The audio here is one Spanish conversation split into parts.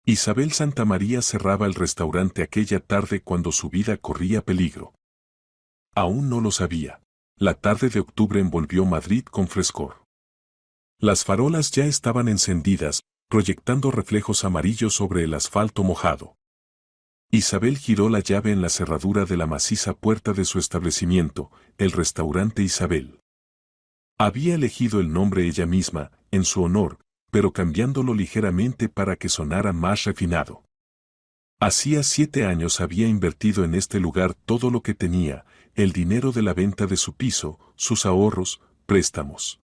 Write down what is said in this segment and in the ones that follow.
Isabel Santamaría cerraba el restaurante aquella tarde cuando su vida corría peligro. Aún no lo sabía. La tarde de octubre envolvió Madrid con frescor. Las farolas ya estaban encendidas, proyectando reflejos amarillos sobre el asfalto mojado. Isabel giró la llave en la cerradura de la maciza puerta de su establecimiento, el restaurante Isabel. Había elegido el nombre ella misma, en su honor, pero cambiándolo ligeramente para que sonara más refinado. Hacía 7 años había invertido en este lugar todo lo que tenía, el dinero de la venta de su piso, sus ahorros, préstamos.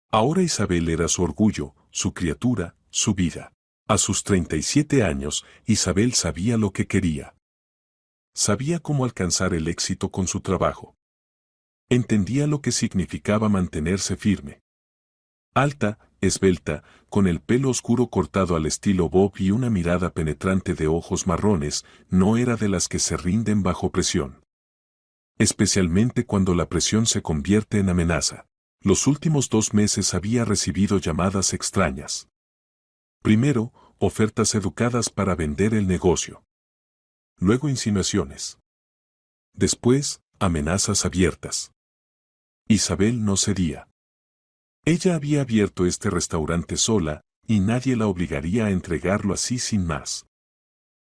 Ahora Isabel era su orgullo, su criatura, su vida. A sus 37 años, Isabel sabía lo que quería. Sabía cómo alcanzar el éxito con su trabajo. Entendía lo que significaba mantenerse firme. Alta, esbelta, con el pelo oscuro cortado al estilo Bob y una mirada penetrante de ojos marrones, no era de las que se rinden bajo presión. Especialmente cuando la presión se convierte en amenaza. Los últimos 2 meses había recibido llamadas extrañas. Primero, ofertas educadas para vender el negocio. Luego insinuaciones. Después, amenazas abiertas. Isabel no cedía. Ella había abierto este restaurante sola, y nadie la obligaría a entregarlo así sin más.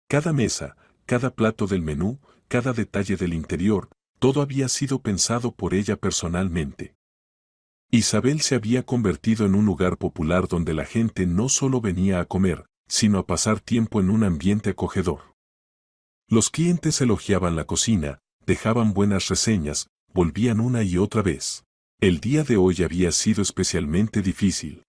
Cada mesa, cada plato del menú, cada detalle del interior, todo había sido pensado por ella personalmente. Isabel se había convertido en un lugar popular donde la gente no solo venía a comer, sino a pasar tiempo en un ambiente acogedor. Los clientes elogiaban la cocina, dejaban buenas reseñas, volvían una y otra vez. El día de hoy había sido especialmente difícil.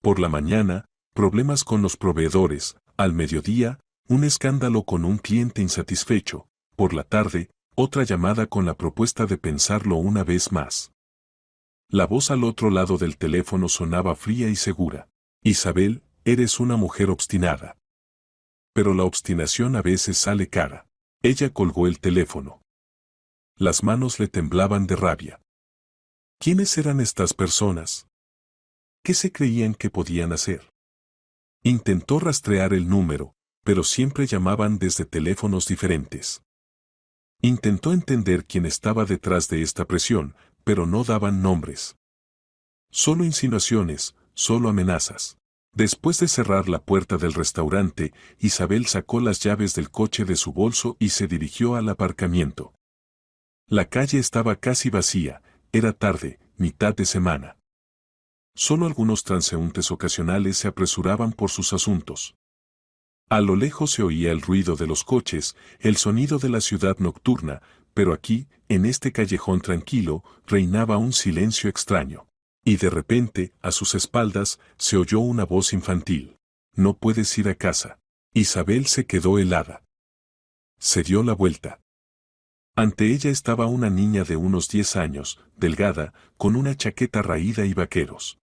Por la mañana, problemas con los proveedores, al mediodía, un escándalo con un cliente insatisfecho, por la tarde, otra llamada con la propuesta de pensarlo una vez más. La voz al otro lado del teléfono sonaba fría y segura. Isabel, eres una mujer obstinada. Pero la obstinación a veces sale cara. Ella colgó el teléfono. Las manos le temblaban de rabia. ¿Quiénes eran estas personas? ¿Qué se creían que podían hacer? Intentó rastrear el número, pero siempre llamaban desde teléfonos diferentes. Intentó entender quién estaba detrás de esta presión, pero no daban nombres. Solo insinuaciones, solo amenazas. Después de cerrar la puerta del restaurante, Isabel sacó las llaves del coche de su bolso y se dirigió al aparcamiento. La calle estaba casi vacía, era tarde, mitad de semana. Solo algunos transeúntes ocasionales se apresuraban por sus asuntos. A lo lejos se oía el ruido de los coches, el sonido de la ciudad nocturna, pero aquí, en este callejón tranquilo, reinaba un silencio extraño. Y de repente, a sus espaldas, se oyó una voz infantil. No puedes ir a casa. Isabel se quedó helada. Se dio la vuelta. Ante ella estaba una niña de unos 10 años, delgada, con una chaqueta raída y vaqueros.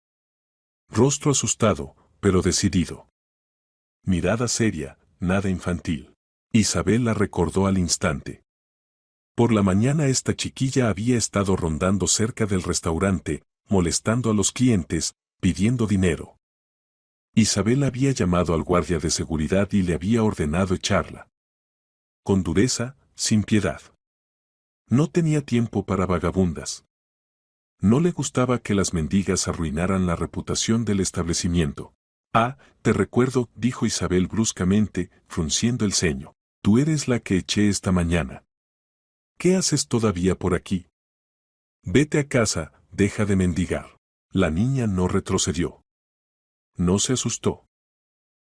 Rostro asustado, pero decidido. Mirada seria, nada infantil. Isabel la recordó al instante. Por la mañana esta chiquilla había estado rondando cerca del restaurante, molestando a los clientes, pidiendo dinero. Isabel había llamado al guardia de seguridad y le había ordenado echarla. Con dureza, sin piedad. No tenía tiempo para vagabundas. No le gustaba que las mendigas arruinaran la reputación del establecimiento. Ah, te recuerdo, dijo Isabel bruscamente, frunciendo el ceño. Tú eres la que eché esta mañana. ¿Qué haces todavía por aquí? Vete a casa, deja de mendigar. La niña no retrocedió. No se asustó.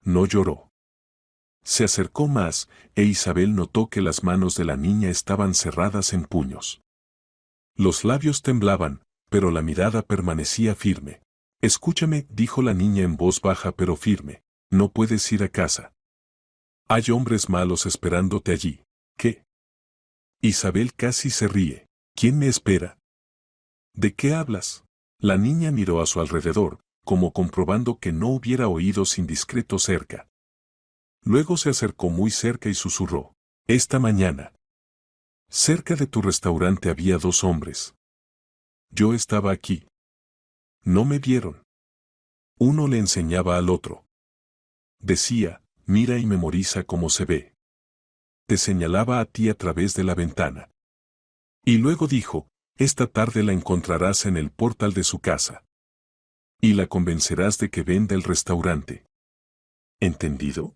No lloró. Se acercó más, e Isabel notó que las manos de la niña estaban cerradas en puños. Los labios temblaban, pero la mirada permanecía firme. Escúchame, dijo la niña en voz baja pero firme. No puedes ir a casa. Hay hombres malos esperándote allí. ¿Qué? Isabel casi se ríe. ¿Quién me espera? ¿De qué hablas? La niña miró a su alrededor, como comprobando que no hubiera oídos indiscretos cerca. Luego se acercó muy cerca y susurró. Esta mañana. Cerca de tu restaurante había 2 hombres. Yo estaba aquí. No me vieron. Uno le enseñaba al otro. Decía, mira y memoriza cómo se ve. Te señalaba a ti a través de la ventana. Y luego dijo, esta tarde la encontrarás en el portal de su casa. Y la convencerás de que venda el restaurante. ¿Entendido?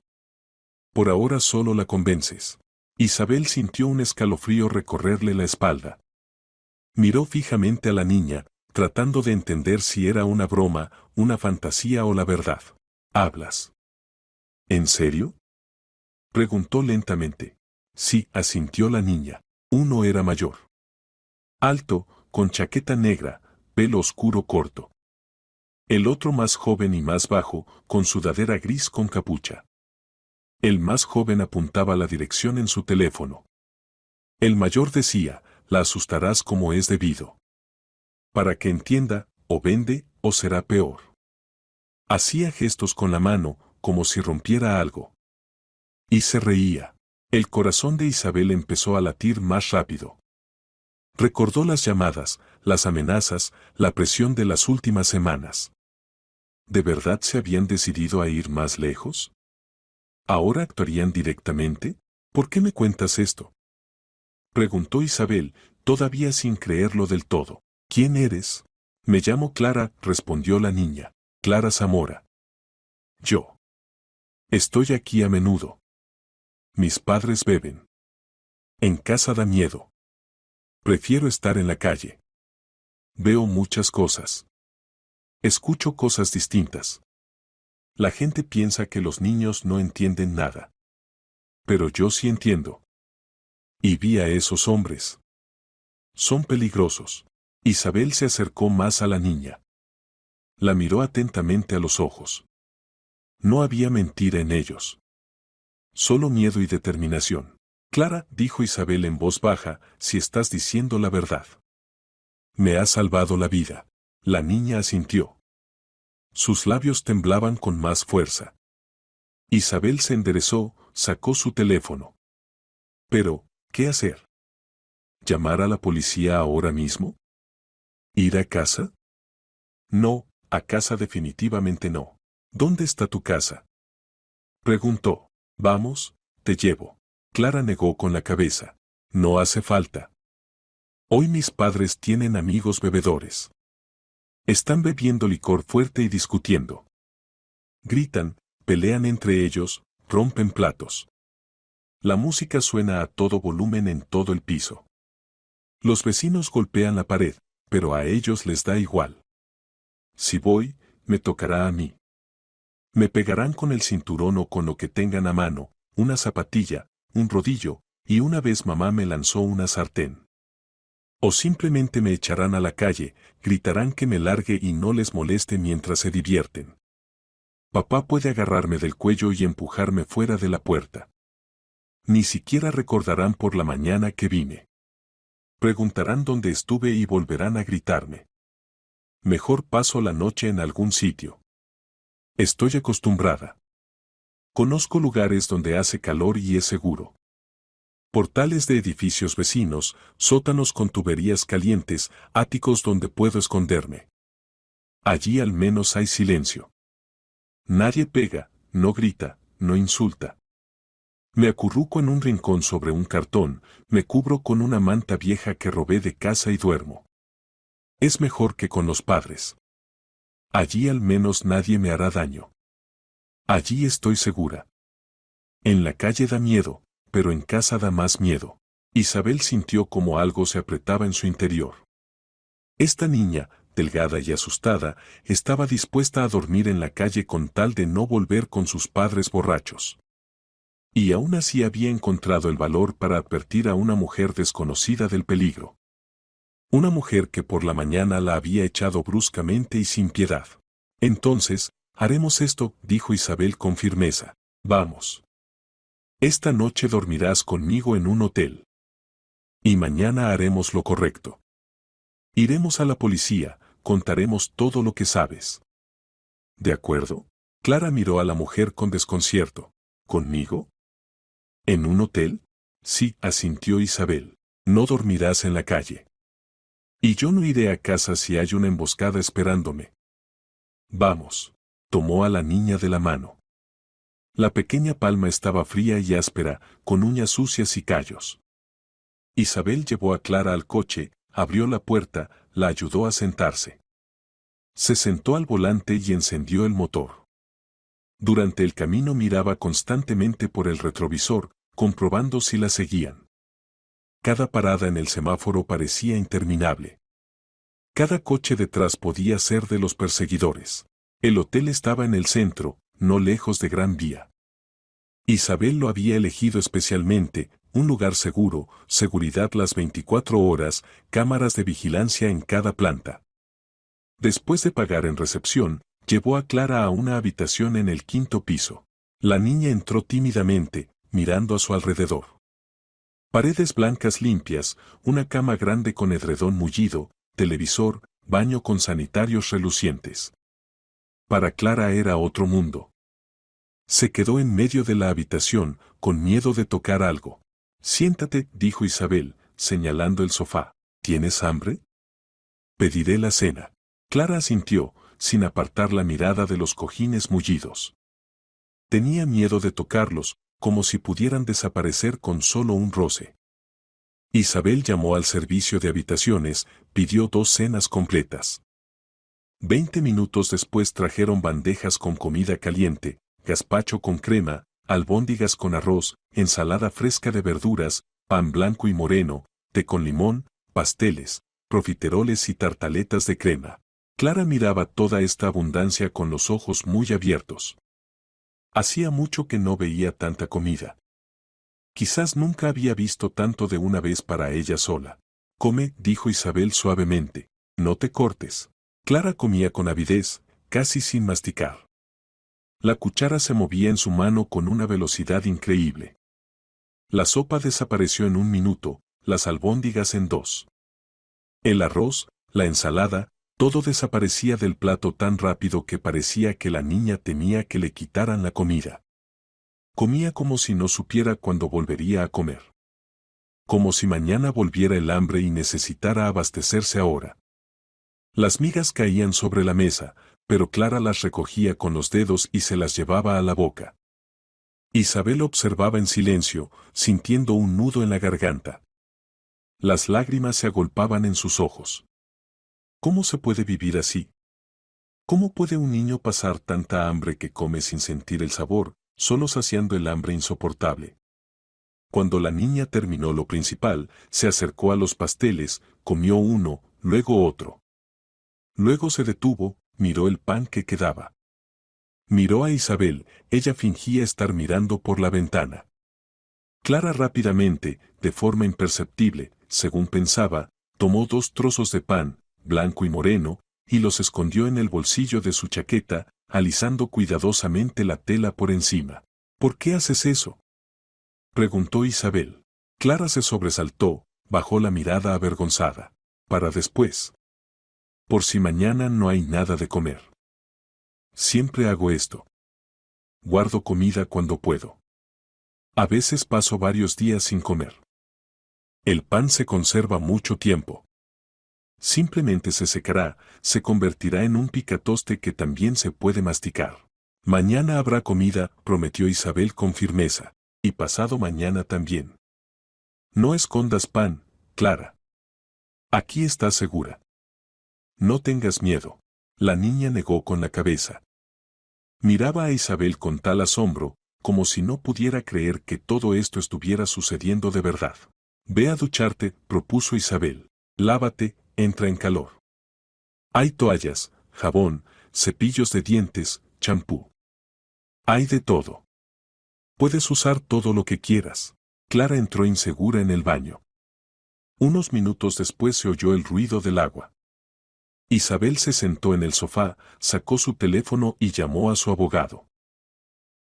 Por ahora solo la convences. Isabel sintió un escalofrío recorrerle la espalda. Miró fijamente a la niña, tratando de entender si era una broma, una fantasía o la verdad. ¿Hablas? ¿En serio? Preguntó lentamente. Sí, asintió la niña. Uno era mayor. Alto, con chaqueta negra, pelo oscuro corto. El otro más joven y más bajo, con sudadera gris con capucha. El más joven apuntaba la dirección en su teléfono. El mayor decía, la asustarás como es debido. Para que entienda, o vende, o será peor. Hacía gestos con la mano, como si rompiera algo. Y se reía. El corazón de Isabel empezó a latir más rápido. Recordó las llamadas, las amenazas, la presión de las últimas semanas. ¿De verdad se habían decidido a ir más lejos? ¿Ahora actuarían directamente? ¿Por qué me cuentas esto? Preguntó Isabel, todavía sin creerlo del todo. ¿Quién eres? Me llamo Clara, respondió la niña. Clara Zamora. Yo. Estoy aquí a menudo. Mis padres beben. En casa da miedo. Prefiero estar en la calle. Veo muchas cosas. Escucho cosas distintas. La gente piensa que los niños no entienden nada. Pero yo sí entiendo. Y vi a esos hombres. Son peligrosos. Isabel se acercó más a la niña. La miró atentamente a los ojos. No había mentira en ellos. Solo miedo y determinación. Clara, dijo Isabel en voz baja, si estás diciendo la verdad. Me has salvado la vida. La niña asintió. Sus labios temblaban con más fuerza. Isabel se enderezó, sacó su teléfono. Pero, ¿qué hacer? ¿Llamar a la policía ahora mismo? ¿Ir a casa? No, a casa definitivamente no. ¿Dónde está tu casa? Preguntó. Vamos, te llevo. Clara negó con la cabeza. No hace falta. Hoy mis padres tienen amigos bebedores. Están bebiendo licor fuerte y discutiendo. Gritan, pelean entre ellos, rompen platos. La música suena a todo volumen en todo el piso. Los vecinos golpean la pared, pero a ellos les da igual. Si voy, me tocará a mí. Me pegarán con el cinturón o con lo que tengan a mano, una zapatilla, un rodillo, y una vez mamá me lanzó una sartén. O simplemente me echarán a la calle, gritarán que me largue y no les moleste mientras se divierten. Papá puede agarrarme del cuello y empujarme fuera de la puerta. Ni siquiera recordarán por la mañana que vine. Preguntarán dónde estuve y volverán a gritarme. Mejor paso la noche en algún sitio. Estoy acostumbrada. Conozco lugares donde hace calor y es seguro. Portales de edificios vecinos, sótanos con tuberías calientes, áticos donde puedo esconderme. Allí al menos hay silencio. Nadie pega, no grita, no insulta. Me acurruco en un rincón sobre un cartón, me cubro con una manta vieja que robé de casa y duermo. Es mejor que con los padres. Allí al menos nadie me hará daño. Allí estoy segura. En la calle da miedo, pero en casa da más miedo. Isabel sintió como algo se apretaba en su interior. Esta niña, delgada y asustada, estaba dispuesta a dormir en la calle con tal de no volver con sus padres borrachos. Y aún así había encontrado el valor para advertir a una mujer desconocida del peligro. Una mujer que por la mañana la había echado bruscamente y sin piedad. Entonces, haremos esto, dijo Isabel con firmeza. Vamos. Esta noche dormirás conmigo en un hotel. Y mañana haremos lo correcto. Iremos a la policía, contaremos todo lo que sabes. ¿De acuerdo? Clara miró a la mujer con desconcierto. ¿Conmigo? ¿En un hotel? Sí, asintió Isabel. No dormirás en la calle. Y yo no iré a casa si hay una emboscada esperándome. Vamos. Tomó a la niña de la mano. La pequeña palma estaba fría y áspera, con uñas sucias y callos. Isabel llevó a Clara al coche, abrió la puerta, la ayudó a sentarse. Se sentó al volante y encendió el motor. Durante el camino miraba constantemente por el retrovisor, comprobando si la seguían. Cada parada en el semáforo parecía interminable. Cada coche detrás podía ser de los perseguidores. El hotel estaba en el centro, no lejos de Gran Vía. Isabel lo había elegido especialmente, un lugar seguro, seguridad las 24 horas, cámaras de vigilancia en cada planta. Después de pagar en recepción, llevó a Clara a una habitación en el 5º piso. La niña entró tímidamente, mirando a su alrededor. Paredes blancas limpias, una cama grande con edredón mullido, televisor, baño con sanitarios relucientes. Para Clara era otro mundo. Se quedó en medio de la habitación, con miedo de tocar algo. Siéntate, dijo Isabel, señalando el sofá. ¿Tienes hambre? Pediré la cena. Clara asintió, sin apartar la mirada de los cojines mullidos. Tenía miedo de tocarlos, como si pudieran desaparecer con solo un roce. Isabel llamó al servicio de habitaciones, pidió 2 cenas completas. 20 minutos después trajeron bandejas con comida caliente, gazpacho con crema, albóndigas con arroz, ensalada fresca de verduras, pan blanco y moreno, té con limón, pasteles, profiteroles y tartaletas de crema. Clara miraba toda esta abundancia con los ojos muy abiertos. Hacía mucho que no veía tanta comida. Quizás nunca había visto tanto de una vez para ella sola. Come, dijo Isabel suavemente. No te cortes. Clara comía con avidez, casi sin masticar. La cuchara se movía en su mano con una velocidad increíble. La sopa desapareció en 1 minuto, las albóndigas en 2. El arroz, la ensalada, todo desaparecía del plato tan rápido que parecía que la niña temía que le quitaran la comida. Comía como si no supiera cuándo volvería a comer. Como si mañana volviera el hambre y necesitara abastecerse ahora. Las migas caían sobre la mesa, pero Clara las recogía con los dedos y se las llevaba a la boca. Isabel observaba en silencio, sintiendo un nudo en la garganta. Las lágrimas se agolpaban en sus ojos. ¿Cómo se puede vivir así? ¿Cómo puede un niño pasar tanta hambre que come sin sentir el sabor, solo saciando el hambre insoportable? Cuando la niña terminó lo principal, se acercó a los pasteles, comió uno, luego otro. Luego se detuvo, miró el pan que quedaba. Miró a Isabel, ella fingía estar mirando por la ventana. Clara rápidamente, de forma imperceptible, según pensaba, tomó 2 trozos de pan, blanco y moreno, y los escondió en el bolsillo de su chaqueta, alisando cuidadosamente la tela por encima. ¿Por qué haces eso?, preguntó Isabel. Clara se sobresaltó, bajó la mirada avergonzada. Para después. Por si mañana no hay nada de comer. Siempre hago esto. Guardo comida cuando puedo. A veces paso varios días sin comer. El pan se conserva mucho tiempo. Simplemente se secará, se convertirá en un picatoste que también se puede masticar. Mañana habrá comida, prometió Isabel con firmeza. Y pasado mañana también. No escondas pan, Clara. Aquí estás segura. No tengas miedo. La niña negó con la cabeza. Miraba a Isabel con tal asombro, como si no pudiera creer que todo esto estuviera sucediendo de verdad. Ve a ducharte, propuso Isabel. Lávate, entra en calor. Hay toallas, jabón, cepillos de dientes, champú. Hay de todo. Puedes usar todo lo que quieras. Clara entró insegura en el baño. Unos minutos después se oyó el ruido del agua. Isabel se sentó en el sofá, sacó su teléfono y llamó a su abogado.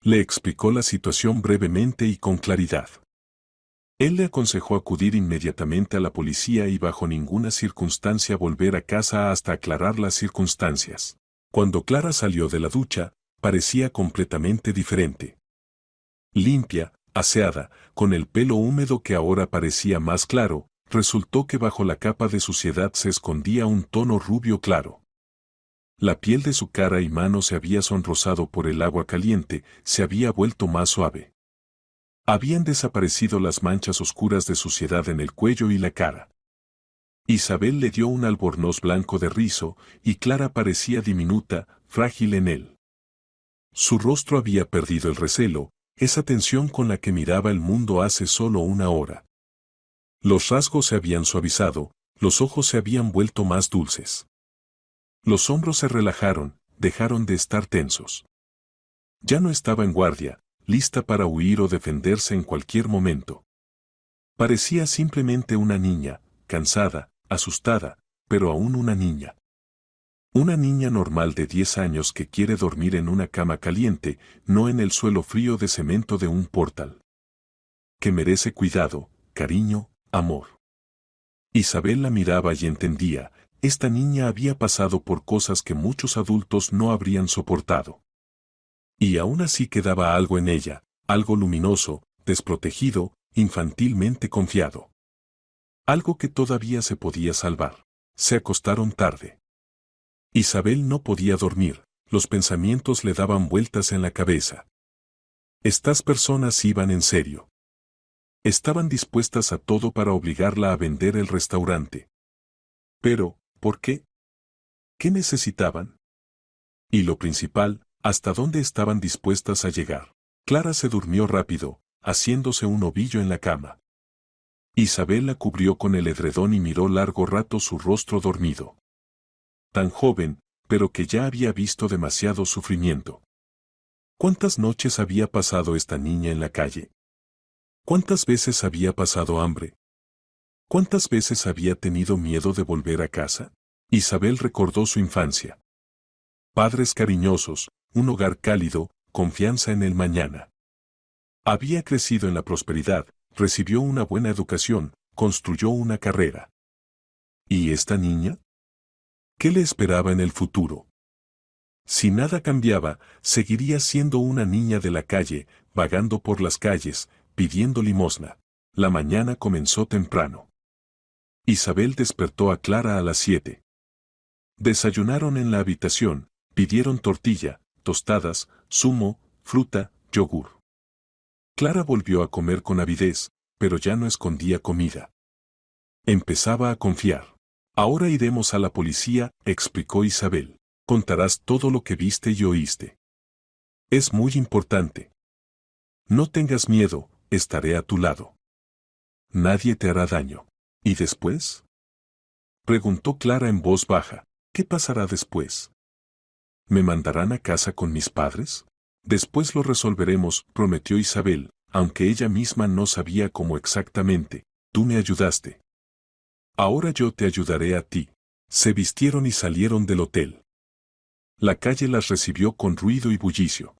Le explicó la situación brevemente y con claridad. Él le aconsejó acudir inmediatamente a la policía y bajo ninguna circunstancia volver a casa hasta aclarar las circunstancias. Cuando Clara salió de la ducha, parecía completamente diferente. Limpia, aseada, con el pelo húmedo que ahora parecía más claro, resultó que bajo la capa de suciedad se escondía un tono rubio claro. La piel de su cara y manos se había sonrosado por el agua caliente, se había vuelto más suave. Habían desaparecido las manchas oscuras de suciedad en el cuello y la cara. Isabel le dio un albornoz blanco de rizo, y Clara parecía diminuta, frágil en él. Su rostro había perdido el recelo, esa tensión con la que miraba el mundo hace solo una hora. Los rasgos se habían suavizado, los ojos se habían vuelto más dulces. Los hombros se relajaron, dejaron de estar tensos. Ya no estaba en guardia, lista para huir o defenderse en cualquier momento. Parecía simplemente una niña, cansada, asustada, pero aún una niña. Una niña normal de 10 años que quiere dormir en una cama caliente, no en el suelo frío de cemento de un portal. Que merece cuidado, cariño, amor. Isabel la miraba y entendía, esta niña había pasado por cosas que muchos adultos no habrían soportado. Y aún así quedaba algo en ella, algo luminoso, desprotegido, infantilmente confiado. Algo que todavía se podía salvar. Se acostaron tarde. Isabel no podía dormir, los pensamientos le daban vueltas en la cabeza. Estas personas iban en serio. Estaban dispuestas a todo para obligarla a vender el restaurante. Pero, ¿por qué? ¿Qué necesitaban? Y lo principal, ¿hasta dónde estaban dispuestas a llegar? Clara se durmió rápido, haciéndose un ovillo en la cama. Isabel la cubrió con el edredón y miró largo rato su rostro dormido. Tan joven, pero que ya había visto demasiado sufrimiento. ¿Cuántas noches había pasado esta niña en la calle? ¿Cuántas veces había pasado hambre? ¿Cuántas veces había tenido miedo de volver a casa? Isabel recordó su infancia. Padres cariñosos, un hogar cálido, confianza en el mañana. Había crecido en la prosperidad, recibió una buena educación, construyó una carrera. ¿Y esta niña? ¿Qué le esperaba en el futuro? Si nada cambiaba, seguiría siendo una niña de la calle, vagando por las calles, pidiendo limosna. La mañana comenzó temprano. Isabel despertó a Clara a las 7. Desayunaron en la habitación, pidieron tortilla, tostadas, zumo, fruta, yogur. Clara volvió a comer con avidez, pero ya no escondía comida. Empezaba a confiar. Ahora iremos a la policía, explicó Isabel. Contarás todo lo que viste y oíste. Es muy importante. No tengas miedo, estaré a tu lado. Nadie te hará daño. ¿Y después? Preguntó Clara en voz baja. ¿Qué pasará después? ¿Me mandarán a casa con mis padres? Después lo resolveremos, prometió Isabel, aunque ella misma no sabía cómo exactamente. Tú me ayudaste. Ahora yo te ayudaré a ti. Se vistieron y salieron del hotel. La calle las recibió con ruido y bullicio.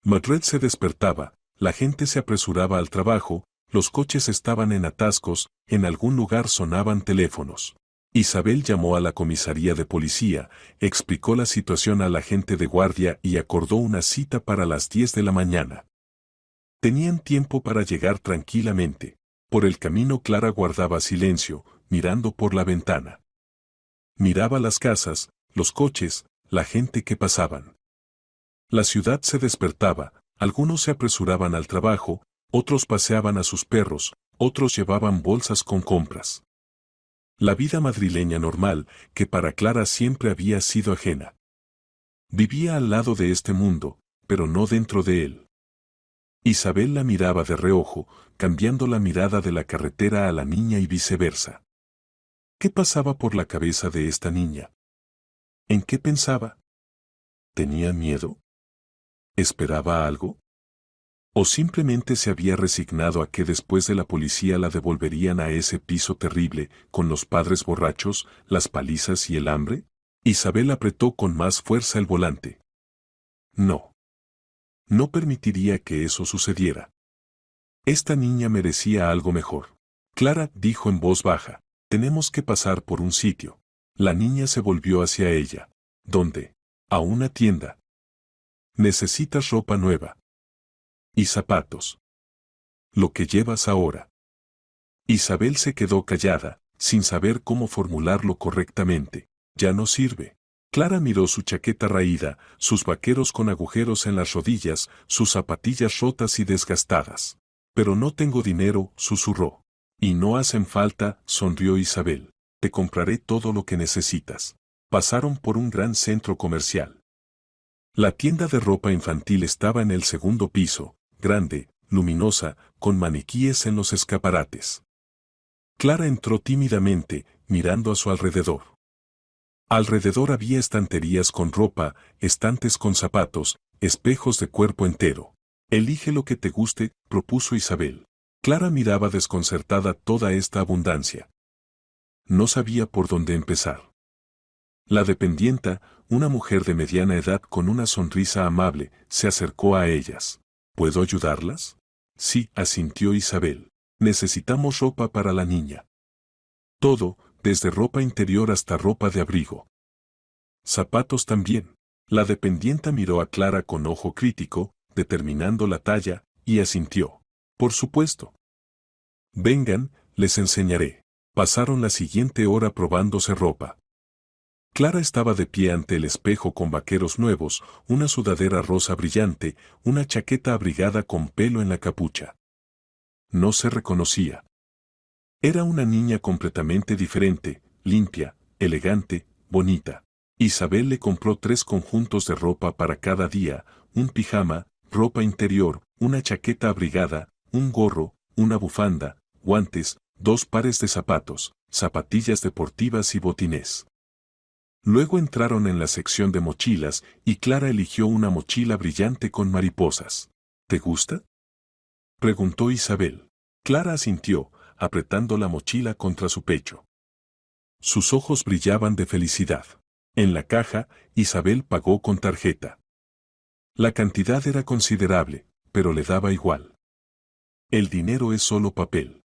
Madrid se despertaba, la gente se apresuraba al trabajo, los coches estaban en atascos, en algún lugar sonaban teléfonos. Isabel llamó a la comisaría de policía, explicó la situación al agente de guardia y acordó una cita para las 10 de la mañana. Tenían tiempo para llegar tranquilamente. Por el camino Clara guardaba silencio, mirando por la ventana. Miraba las casas, los coches, la gente que pasaban. La ciudad se despertaba, algunos se apresuraban al trabajo, otros paseaban a sus perros, otros llevaban bolsas con compras. La vida madrileña normal, que para Clara siempre había sido ajena. Vivía al lado de este mundo, pero no dentro de él. Isabel la miraba de reojo, cambiando la mirada de la carretera a la niña y viceversa. ¿Qué pasaba por la cabeza de esta niña? ¿En qué pensaba? ¿Tenía miedo? ¿Esperaba algo? ¿O simplemente se había resignado a que después de la policía la devolverían a ese piso terrible, con los padres borrachos, las palizas y el hambre? Isabel apretó con más fuerza el volante. No. No permitiría que eso sucediera. Esta niña merecía algo mejor. Clara dijo en voz baja, tenemos que pasar por un sitio. La niña se volvió hacia ella. ¿Dónde? A una tienda. Necesitas ropa nueva. Y zapatos. Lo que llevas ahora. Isabel se quedó callada, sin saber cómo formularlo correctamente. Ya no sirve. Clara miró su chaqueta raída, sus vaqueros con agujeros en las rodillas, sus zapatillas rotas y desgastadas. Pero no tengo dinero, susurró. Y no hacen falta, sonrió Isabel. Te compraré todo lo que necesitas. Pasaron por un gran centro comercial. La tienda de ropa infantil estaba en el segundo piso, grande, luminosa, con maniquíes en los escaparates. Clara entró tímidamente, mirando a su alrededor. Alrededor había estanterías con ropa, estantes con zapatos, espejos de cuerpo entero. Elige lo que te guste, propuso Isabel. Clara miraba desconcertada toda esta abundancia. No sabía por dónde empezar. La dependienta, una mujer de mediana edad con una sonrisa amable, se acercó a ellas. ¿Puedo ayudarlas? Sí, asintió Isabel. Necesitamos ropa para la niña. Todo, desde ropa interior hasta ropa de abrigo. Zapatos también. La dependienta miró a Clara con ojo crítico, determinando la talla, y asintió. Por supuesto. Vengan, les enseñaré. Pasaron la siguiente hora probándose ropa. Clara estaba de pie ante el espejo con vaqueros nuevos, una sudadera rosa brillante, una chaqueta abrigada con pelo en la capucha. No se reconocía. Era una niña completamente diferente, limpia, elegante, bonita. Isabel le compró 3 conjuntos de ropa para cada día, un pijama, ropa interior, una chaqueta abrigada, un gorro, una bufanda, guantes, 2 pares de zapatos, zapatillas deportivas y botines. Luego entraron en la sección de mochilas y Clara eligió una mochila brillante con mariposas. ¿Te gusta?, preguntó Isabel. Clara asintió, apretando la mochila contra su pecho. Sus ojos brillaban de felicidad. En la caja, Isabel pagó con tarjeta. La cantidad era considerable, pero le daba igual. El dinero es solo papel.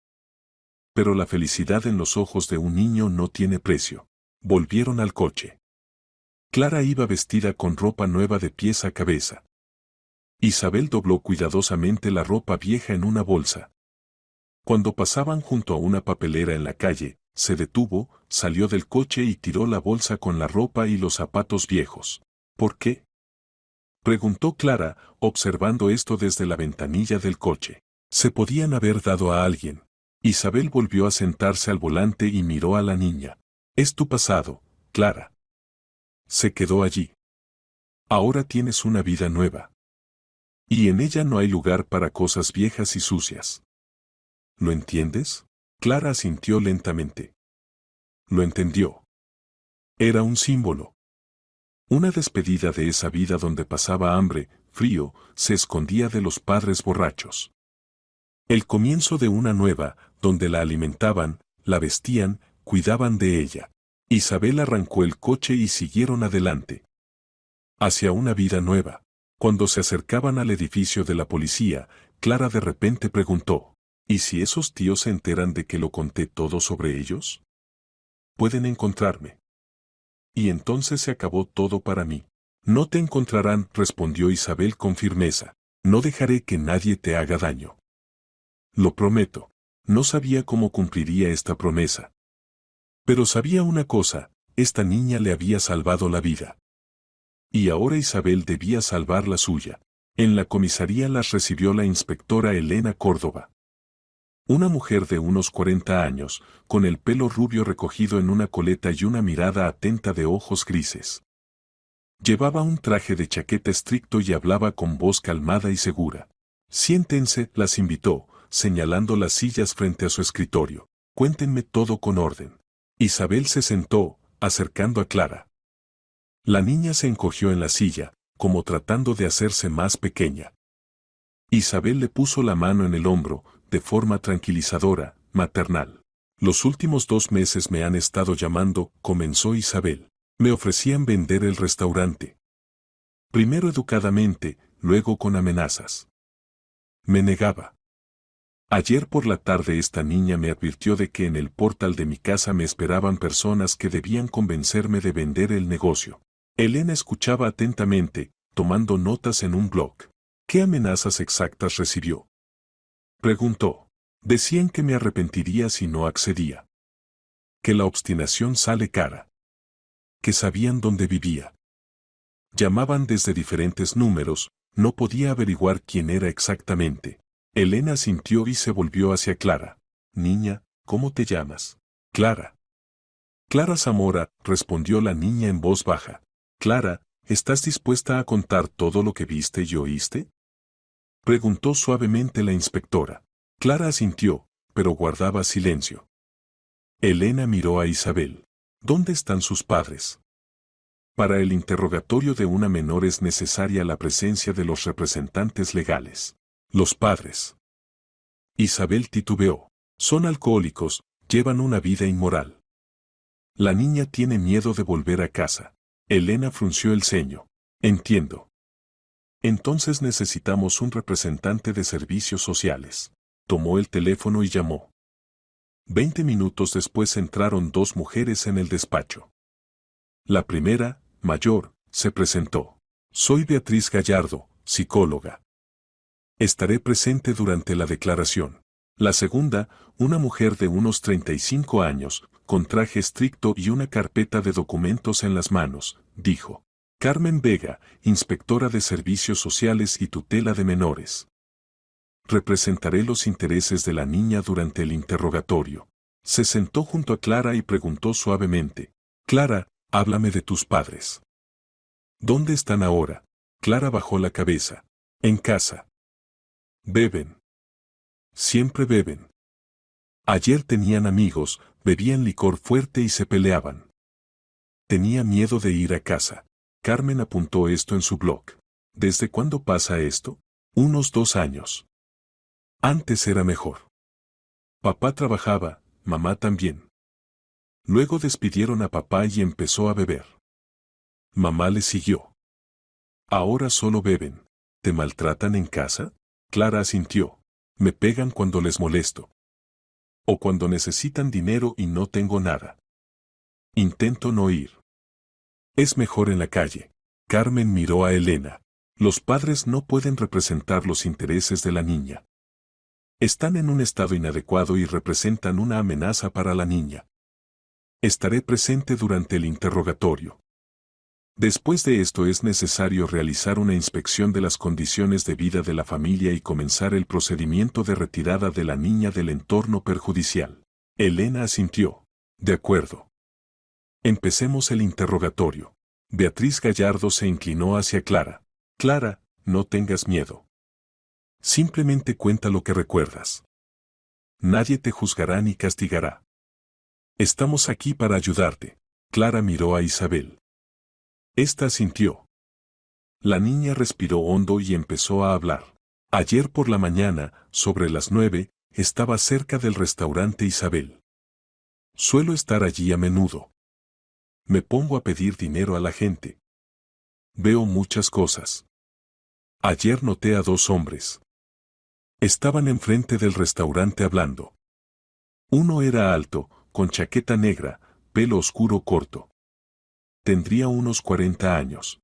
Pero la felicidad en los ojos de un niño no tiene precio. Volvieron al coche. Clara iba vestida con ropa nueva de pies a cabeza. Isabel dobló cuidadosamente la ropa vieja en una bolsa. Cuando pasaban junto a una papelera en la calle, se detuvo, salió del coche y tiró la bolsa con la ropa y los zapatos viejos. ¿Por qué?, preguntó Clara, observando esto desde la ventanilla del coche. Se podían haber dado a alguien. Isabel volvió a sentarse al volante y miró a la niña. Es tu pasado, Clara. Se quedó allí. Ahora tienes una vida nueva. Y en ella no hay lugar para cosas viejas y sucias. ¿Lo entiendes? Clara asintió lentamente. Lo entendió. Era un símbolo. Una despedida de esa vida donde pasaba hambre, frío, se escondía de los padres borrachos. El comienzo de una nueva, donde la alimentaban, la vestían, cuidaban de ella. Isabel arrancó el coche y siguieron adelante. Hacia una vida nueva. Cuando se acercaban al edificio de la policía, Clara de repente preguntó, ¿y si esos tíos se enteran de que lo conté todo sobre ellos? Pueden encontrarme. Y entonces se acabó todo para mí. No te encontrarán, respondió Isabel con firmeza. No dejaré que nadie te haga daño. Lo prometo. No sabía cómo cumpliría esta promesa. Pero sabía una cosa, esta niña le había salvado la vida. Y ahora Isabel debía salvar la suya. En la comisaría las recibió la inspectora Elena Córdoba. Una mujer de unos 40 años, con el pelo rubio recogido en una coleta y una mirada atenta de ojos grises. Llevaba un traje de chaqueta estricto y hablaba con voz calmada y segura. Siéntense, las invitó, señalando las sillas frente a su escritorio. Cuéntenme todo con orden. Isabel se sentó, acercando a Clara. La niña se encogió en la silla, como tratando de hacerse más pequeña. Isabel le puso la mano en el hombro, de forma tranquilizadora, maternal. Los últimos 2 meses me han estado llamando, comenzó Isabel. Me ofrecían vender el restaurante. Primero educadamente, luego con amenazas. Me negaba. Ayer por la tarde esta niña me advirtió de que en el portal de mi casa me esperaban personas que debían convencerme de vender el negocio. Elena escuchaba atentamente, tomando notas en un blog. ¿Qué amenazas exactas recibió?, preguntó. Decían que me arrepentiría si no accedía. Que la obstinación sale cara. que sabían dónde vivía. Llamaban desde diferentes números, no podía averiguar quién era exactamente. Elena sintió y se volvió hacia Clara. Niña, ¿cómo te llamas? Clara. Clara Zamora, respondió la niña en voz baja. Clara, ¿estás dispuesta a contar todo lo que viste y oíste? Preguntó suavemente la inspectora. Clara asintió, pero guardaba silencio. Elena miró a Isabel. ¿Dónde están sus padres? Para el interrogatorio de una menor es necesaria la presencia de los representantes legales. Los padres. Isabel titubeó. Son alcohólicos, llevan una vida inmoral. La niña tiene miedo de volver a casa. Elena frunció el ceño. Entiendo. Entonces necesitamos un representante de servicios sociales. Tomó el teléfono y llamó. 20 minutos después entraron dos mujeres en el despacho. La primera, mayor, se presentó. Soy Beatriz Gallardo, psicóloga. Estaré presente durante la declaración. La segunda, una mujer de unos 35 años, con traje estricto y una carpeta de documentos en las manos, dijo. Carmen Vega, inspectora de Servicios Sociales y Tutela de Menores. Representaré los intereses de la niña durante el interrogatorio. Se sentó junto a Clara y preguntó suavemente. Clara, háblame de tus padres. ¿Dónde están ahora? Clara bajó la cabeza. En casa. Beben. Siempre beben. Ayer tenían amigos, bebían licor fuerte y se peleaban. Tenía miedo de ir a casa. Carmen apuntó esto en su blog. ¿Desde cuándo pasa esto? Unos 2 años. Antes era mejor. Papá trabajaba, mamá también. Luego despidieron a papá y empezó a beber. Mamá le siguió. Ahora solo beben. ¿Te maltratan en casa? Clara asintió. Me pegan cuando les molesto. O cuando necesitan dinero y no tengo nada. Intento no ir. Es mejor en la calle. Carmen miró a Elena. Los padres no pueden representar los intereses de la niña. Están en un estado inadecuado y representan una amenaza para la niña. Estaré presente durante el interrogatorio. Después de esto es necesario realizar una inspección de las condiciones de vida de la familia y comenzar el procedimiento de retirada de la niña del entorno perjudicial. Elena asintió. De acuerdo. Empecemos el interrogatorio. Beatriz Gallardo se inclinó hacia Clara. Clara, no tengas miedo. Simplemente cuenta lo que recuerdas. Nadie te juzgará ni castigará. Estamos aquí para ayudarte. Clara miró a Isabel. Esta asintió. La niña respiró hondo y empezó a hablar. Ayer por la mañana, sobre las 9, estaba cerca del restaurante Isabel. Suelo estar allí a menudo. Me pongo a pedir dinero a la gente. Veo muchas cosas. Ayer noté a 2 hombres. Estaban enfrente del restaurante hablando. Uno era alto, con chaqueta negra, pelo oscuro corto. Tendría unos 40 años.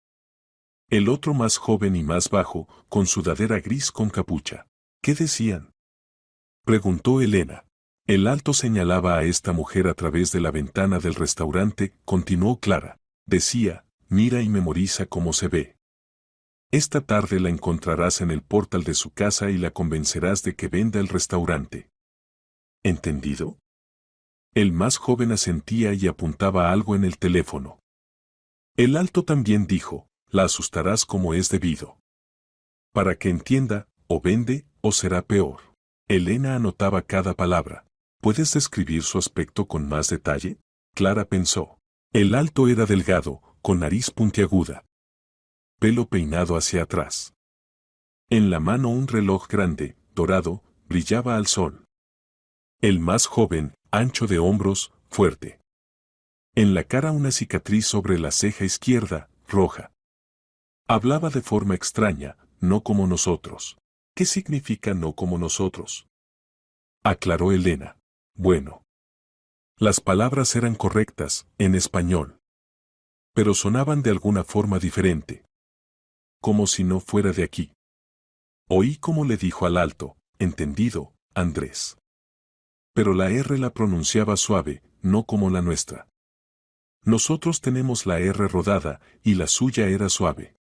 El otro más joven y más bajo, con sudadera gris con capucha. ¿Qué decían? Preguntó Elena. El alto señalaba a esta mujer a través de la ventana del restaurante, continuó Clara. Decía, mira y memoriza cómo se ve. Esta tarde la encontrarás en el portal de su casa y la convencerás de que venda el restaurante. ¿Entendido? El más joven asentía y apuntaba algo en el teléfono. El alto también dijo, la asustarás como es debido. Para que entienda, o vende, o será peor. Elena anotaba cada palabra. ¿Puedes describir su aspecto con más detalle? Clara pensó. El alto era delgado, con nariz puntiaguda. Pelo peinado hacia atrás. En la mano un reloj grande, dorado, brillaba al sol. El más joven, ancho de hombros, fuerte. En la cara una cicatriz sobre la ceja izquierda, roja. Hablaba de forma extraña, no como nosotros. ¿Qué significa no como nosotros? Aclaró Elena. Bueno. Las palabras eran correctas, en español. Pero sonaban de alguna forma diferente. Como si no fuera de aquí. Oí como le dijo al alto, entendido, Andrés. Pero la R la pronunciaba suave, no como la nuestra. Nosotros tenemos la R rodada, y la suya era suave.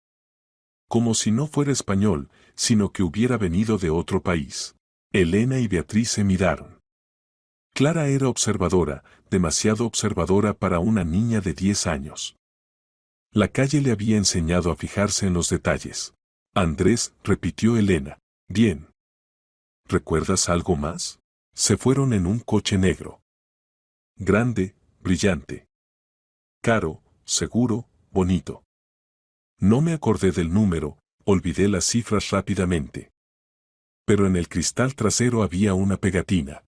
Como si no fuera español, sino que hubiera venido de otro país. Elena y Beatriz se miraron. Clara era observadora, demasiado observadora para una niña de 10 años. La calle le había enseñado a fijarse en los detalles. Andrés, repitió Elena. Bien. ¿Recuerdas algo más? Se fueron en un coche negro. Grande, brillante. Caro, seguro, bonito. No me acordé del número, olvidé las cifras rápidamente. Pero en el cristal trasero había una pegatina.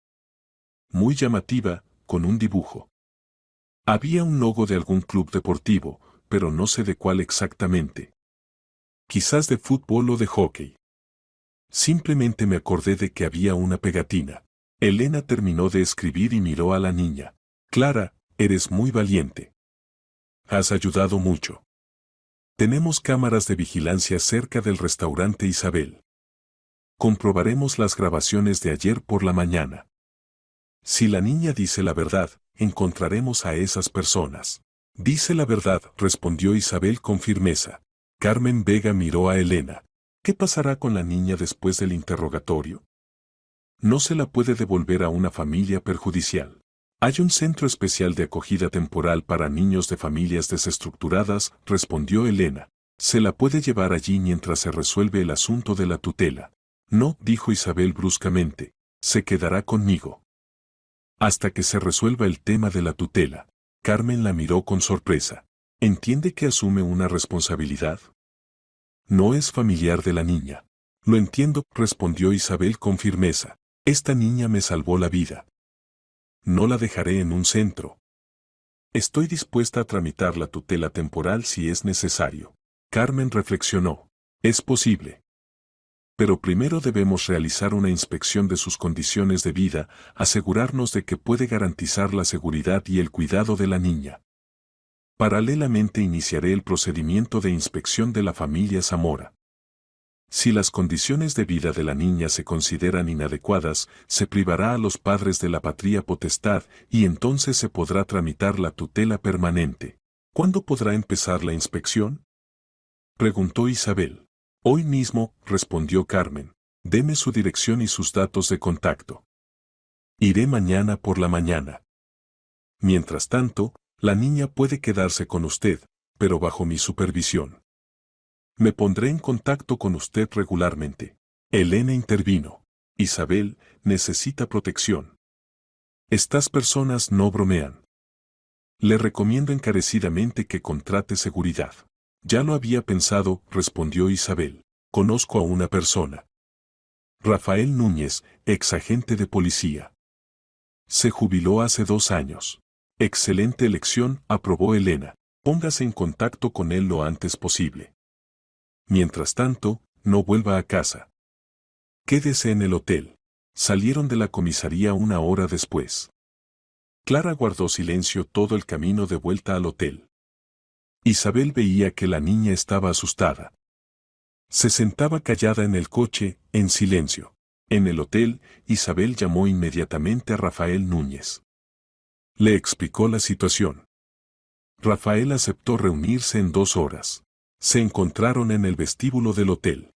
Muy llamativa, con un dibujo. Había un logo de algún club deportivo, pero no sé de cuál exactamente. Quizás de fútbol o de hockey. Simplemente me acordé de que había una pegatina. Elena terminó de escribir y miró a la niña. Clara, eres muy valiente. Has ayudado mucho. Tenemos cámaras de vigilancia cerca del restaurante Isabel. Comprobaremos las grabaciones de ayer por la mañana. Si la niña dice la verdad, encontraremos a esas personas. Dice la verdad, respondió Isabel con firmeza. Carmen Vega miró a Elena. ¿Qué pasará con la niña después del interrogatorio? No se la puede devolver a una familia perjudicial. Hay un centro especial de acogida temporal para niños de familias desestructuradas, respondió Elena. Se la puede llevar allí mientras se resuelve el asunto de la tutela. No, dijo Isabel bruscamente. Se quedará conmigo. Hasta que se resuelva el tema de la tutela. Carmen la miró con sorpresa. ¿Entiende que asume una responsabilidad? No es familiar de la niña. Lo entiendo, respondió Isabel con firmeza. Esta niña me salvó la vida. No la dejaré en un centro. Estoy dispuesta a tramitar la tutela temporal si es necesario. Carmen reflexionó. Es posible. Pero primero debemos realizar una inspección de sus condiciones de vida, asegurarnos de que puede garantizar la seguridad y el cuidado de la niña. Paralelamente iniciaré el procedimiento de inspección de la familia Zamora. Si las condiciones de vida de la niña se consideran inadecuadas, se privará a los padres de la patria potestad y entonces se podrá tramitar la tutela permanente. ¿Cuándo podrá empezar la inspección? Preguntó Isabel. Hoy mismo, respondió Carmen. Deme su dirección y sus datos de contacto. Iré mañana por la mañana. Mientras tanto, la niña puede quedarse con usted, pero bajo mi supervisión. Me pondré en contacto con usted regularmente. Elena intervino. Isabel, necesita protección. Estas personas no bromean. Le recomiendo encarecidamente que contrate seguridad. Ya lo había pensado, respondió Isabel. Conozco a una persona. Rafael Núñez, ex agente de policía. Se jubiló hace 2 años. Excelente elección, aprobó Elena. Póngase en contacto con él lo antes posible. Mientras tanto, no vuelva a casa. Quédese en el hotel. Salieron de la comisaría 1 hora después. Clara guardó silencio todo el camino de vuelta al hotel. Isabel veía que la niña estaba asustada. Se sentaba callada en el coche, en silencio. En el hotel, Isabel llamó inmediatamente a Rafael Núñez. Le explicó la situación. Rafael aceptó reunirse en 2 horas. Se encontraron en el vestíbulo del hotel.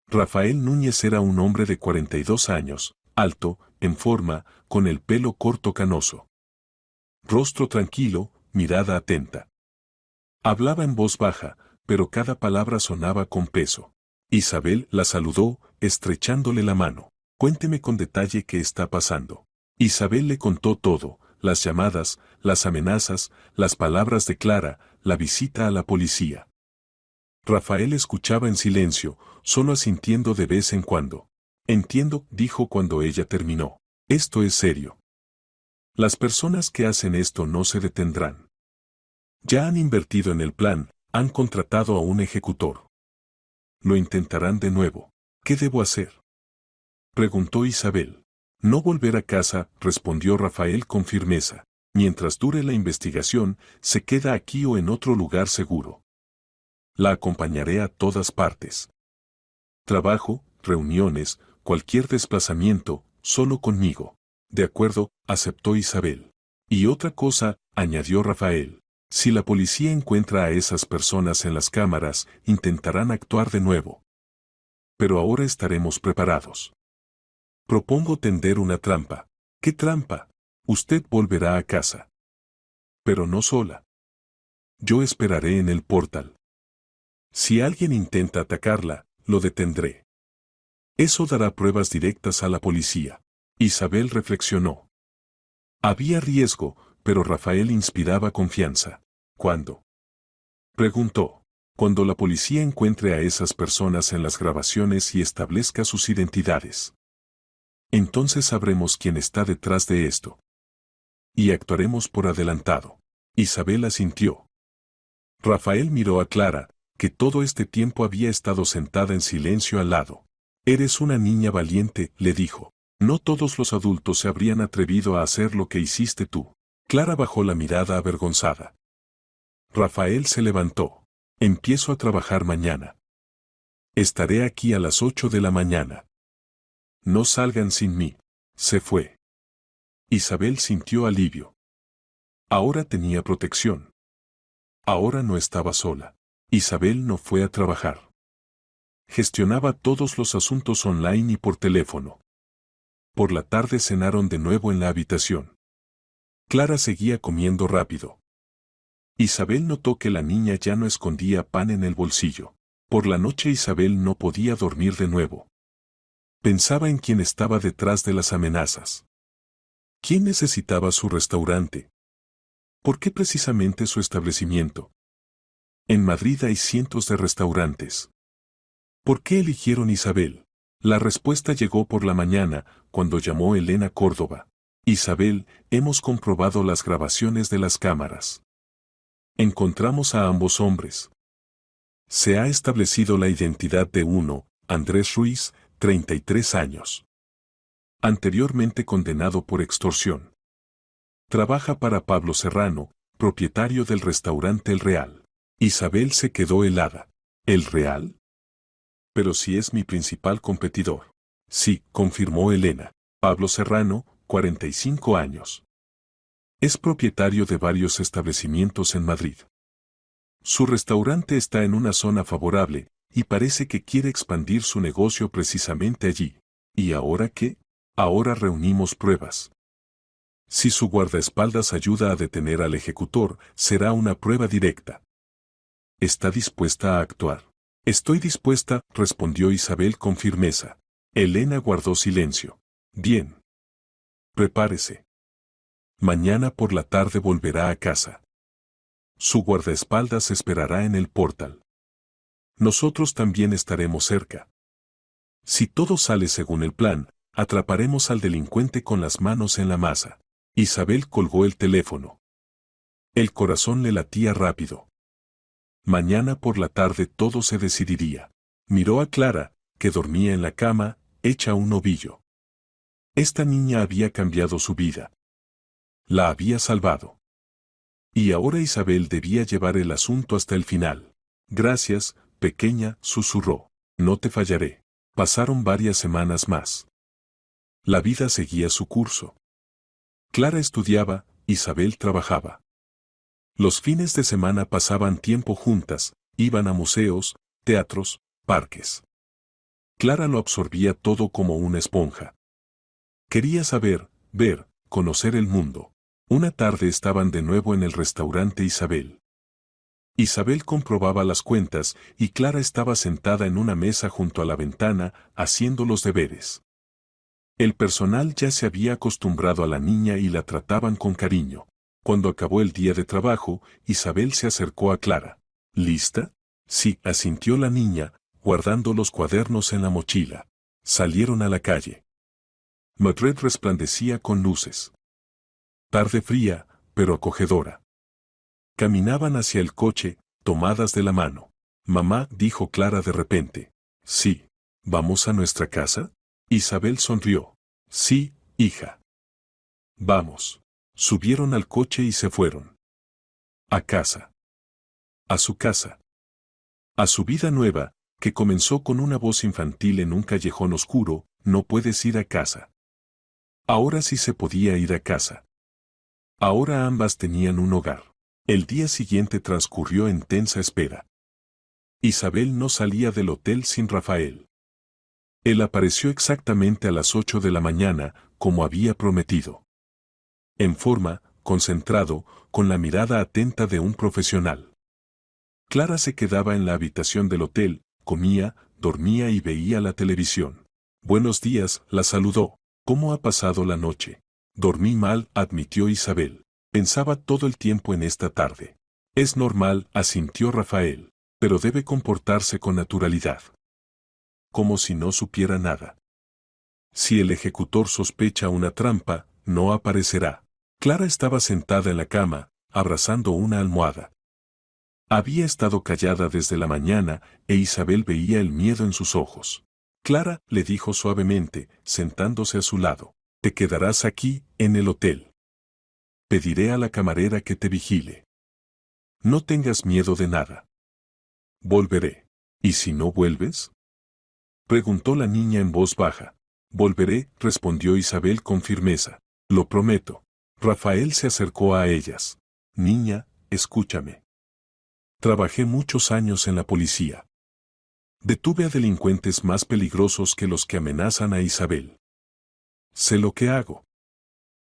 Rafael Núñez era un hombre de 42 años, alto, en forma, con el pelo corto canoso. Rostro tranquilo, mirada atenta. Hablaba en voz baja, pero cada palabra sonaba con peso. Isabel la saludó, estrechándole la mano. Cuénteme con detalle qué está pasando. Isabel le contó todo, las llamadas, las amenazas, las palabras de Clara, la visita a la policía. Rafael escuchaba en silencio, solo asintiendo de vez en cuando. Entiendo, dijo cuando ella terminó. Esto es serio. Las personas que hacen esto no se detendrán. Ya han invertido en el plan, han contratado a un ejecutor. Lo intentarán de nuevo. ¿Qué debo hacer? Preguntó Isabel. No volver a casa, respondió Rafael con firmeza. Mientras dure la investigación, se queda aquí o en otro lugar seguro. La acompañaré a todas partes. Trabajo, reuniones, cualquier desplazamiento, solo conmigo. De acuerdo, aceptó Isabel. Y otra cosa, añadió Rafael. Si la policía encuentra a esas personas en las cámaras, intentarán actuar de nuevo. Pero ahora estaremos preparados. Propongo tender una trampa. ¿Qué trampa? Usted volverá a casa. Pero no sola. Yo esperaré en el portal. Si alguien intenta atacarla, lo detendré. Eso dará pruebas directas a la policía. Isabel reflexionó. Había riesgo, pero Rafael inspiraba confianza. ¿Cuándo? Preguntó. Cuando la policía encuentre a esas personas en las grabaciones y establezca sus identidades. Entonces sabremos quién está detrás de esto. Y actuaremos por adelantado. Isabel asintió. Rafael miró a Clara, que todo este tiempo había estado sentada en silencio al lado. Eres una niña valiente, le dijo. No todos los adultos se habrían atrevido a hacer lo que hiciste tú. Clara bajó la mirada avergonzada. Rafael se levantó. Empiezo a trabajar mañana. Estaré aquí a las 8 de la mañana. No salgan sin mí. Se fue. Isabel sintió alivio. Ahora tenía protección. Ahora no estaba sola. Isabel no fue a trabajar. Gestionaba todos los asuntos online y por teléfono. Por la tarde cenaron de nuevo en la habitación. Clara seguía comiendo rápido. Isabel notó que la niña ya no escondía pan en el bolsillo. Por la noche Isabel no podía dormir de nuevo. Pensaba en quién estaba detrás de las amenazas. ¿Quién necesitaba su restaurante? ¿Por qué precisamente su establecimiento? En Madrid hay cientos de restaurantes. ¿Por qué eligieron Isabel? La respuesta llegó por la mañana, cuando llamó Elena Córdoba. Isabel, hemos comprobado las grabaciones de las cámaras. Encontramos a ambos hombres. Se ha establecido la identidad de uno, Andrés Ruiz, 33 años. Anteriormente condenado por extorsión. Trabaja para Pablo Serrano, propietario del restaurante El Real. Isabel se quedó helada. ¿El Real? Pero si es mi principal competidor. Sí, confirmó Elena. Pablo Serrano, 45 años. Es propietario de varios establecimientos en Madrid. Su restaurante está en una zona favorable, y parece que quiere expandir su negocio precisamente allí. ¿Y ahora qué? Ahora reunimos pruebas. Si su guardaespaldas ayuda a detener al ejecutor, será una prueba directa. ¿Está dispuesta a actuar? Estoy dispuesta, respondió Isabel con firmeza. Elena guardó silencio. Bien. Prepárese. Mañana por la tarde volverá a casa. Su guardaespaldas esperará en el portal. Nosotros también estaremos cerca. Si todo sale según el plan, atraparemos al delincuente con las manos en la masa. Isabel colgó el teléfono. El corazón le latía rápido. Mañana por la tarde todo se decidiría. Miró a Clara, que dormía en la cama, hecha un ovillo. Esta niña había cambiado su vida. La había salvado. Y ahora Isabel debía llevar el asunto hasta el final. Gracias, pequeña, susurró. No te fallaré. Pasaron varias semanas más. La vida seguía su curso. Clara estudiaba, Isabel trabajaba. Los fines de semana pasaban tiempo juntas, iban a museos, teatros, parques. Clara lo absorbía todo como una esponja. Quería saber, ver, conocer el mundo. Una tarde estaban de nuevo en el restaurante Isabel. Isabel comprobaba las cuentas y Clara estaba sentada en una mesa junto a la ventana, haciendo los deberes. El personal ya se había acostumbrado a la niña y la trataban con cariño. Cuando acabó el día de trabajo, Isabel se acercó a Clara. ¿Lista? Sí, asintió la niña, guardando los cuadernos en la mochila. Salieron a la calle. Madrid resplandecía con luces. Tarde fría, pero acogedora. Caminaban hacia el coche, tomadas de la mano. Mamá, dijo Clara de repente. Sí. ¿Vamos a nuestra casa? Isabel sonrió. Sí, hija. Vamos. Subieron al coche y se fueron. A casa. A su casa. A su vida nueva, que comenzó con una voz infantil en un callejón oscuro, no puedes ir a casa. Ahora sí se podía ir a casa. Ahora ambas tenían un hogar. El día siguiente transcurrió en tensa espera. Isabel no salía del hotel sin Rafael. Él apareció exactamente a las 8 de la mañana, como había prometido. En forma, concentrado, con la mirada atenta de un profesional. Clara se quedaba en la habitación del hotel, comía, dormía y veía la televisión. Buenos días, la saludó. ¿Cómo ha pasado la noche? Dormí mal, admitió Isabel. Pensaba todo el tiempo en esta tarde. Es normal, asintió Rafael, pero debe comportarse con naturalidad. Como si no supiera nada. Si el ejecutor sospecha una trampa, no aparecerá. Clara estaba sentada en la cama, abrazando una almohada. Había estado callada desde la mañana, e Isabel veía el miedo en sus ojos. Clara, le dijo suavemente, sentándose a su lado, te quedarás aquí, en el hotel. Pediré a la camarera que te vigile. No tengas miedo de nada. Volveré. ¿Y si no vuelves? Preguntó la niña en voz baja. Volveré, respondió Isabel con firmeza. Lo prometo. Rafael se acercó a ellas. Niña, escúchame. Trabajé muchos años en la policía. Detuve a delincuentes más peligrosos que los que amenazan a Isabel. Sé lo que hago.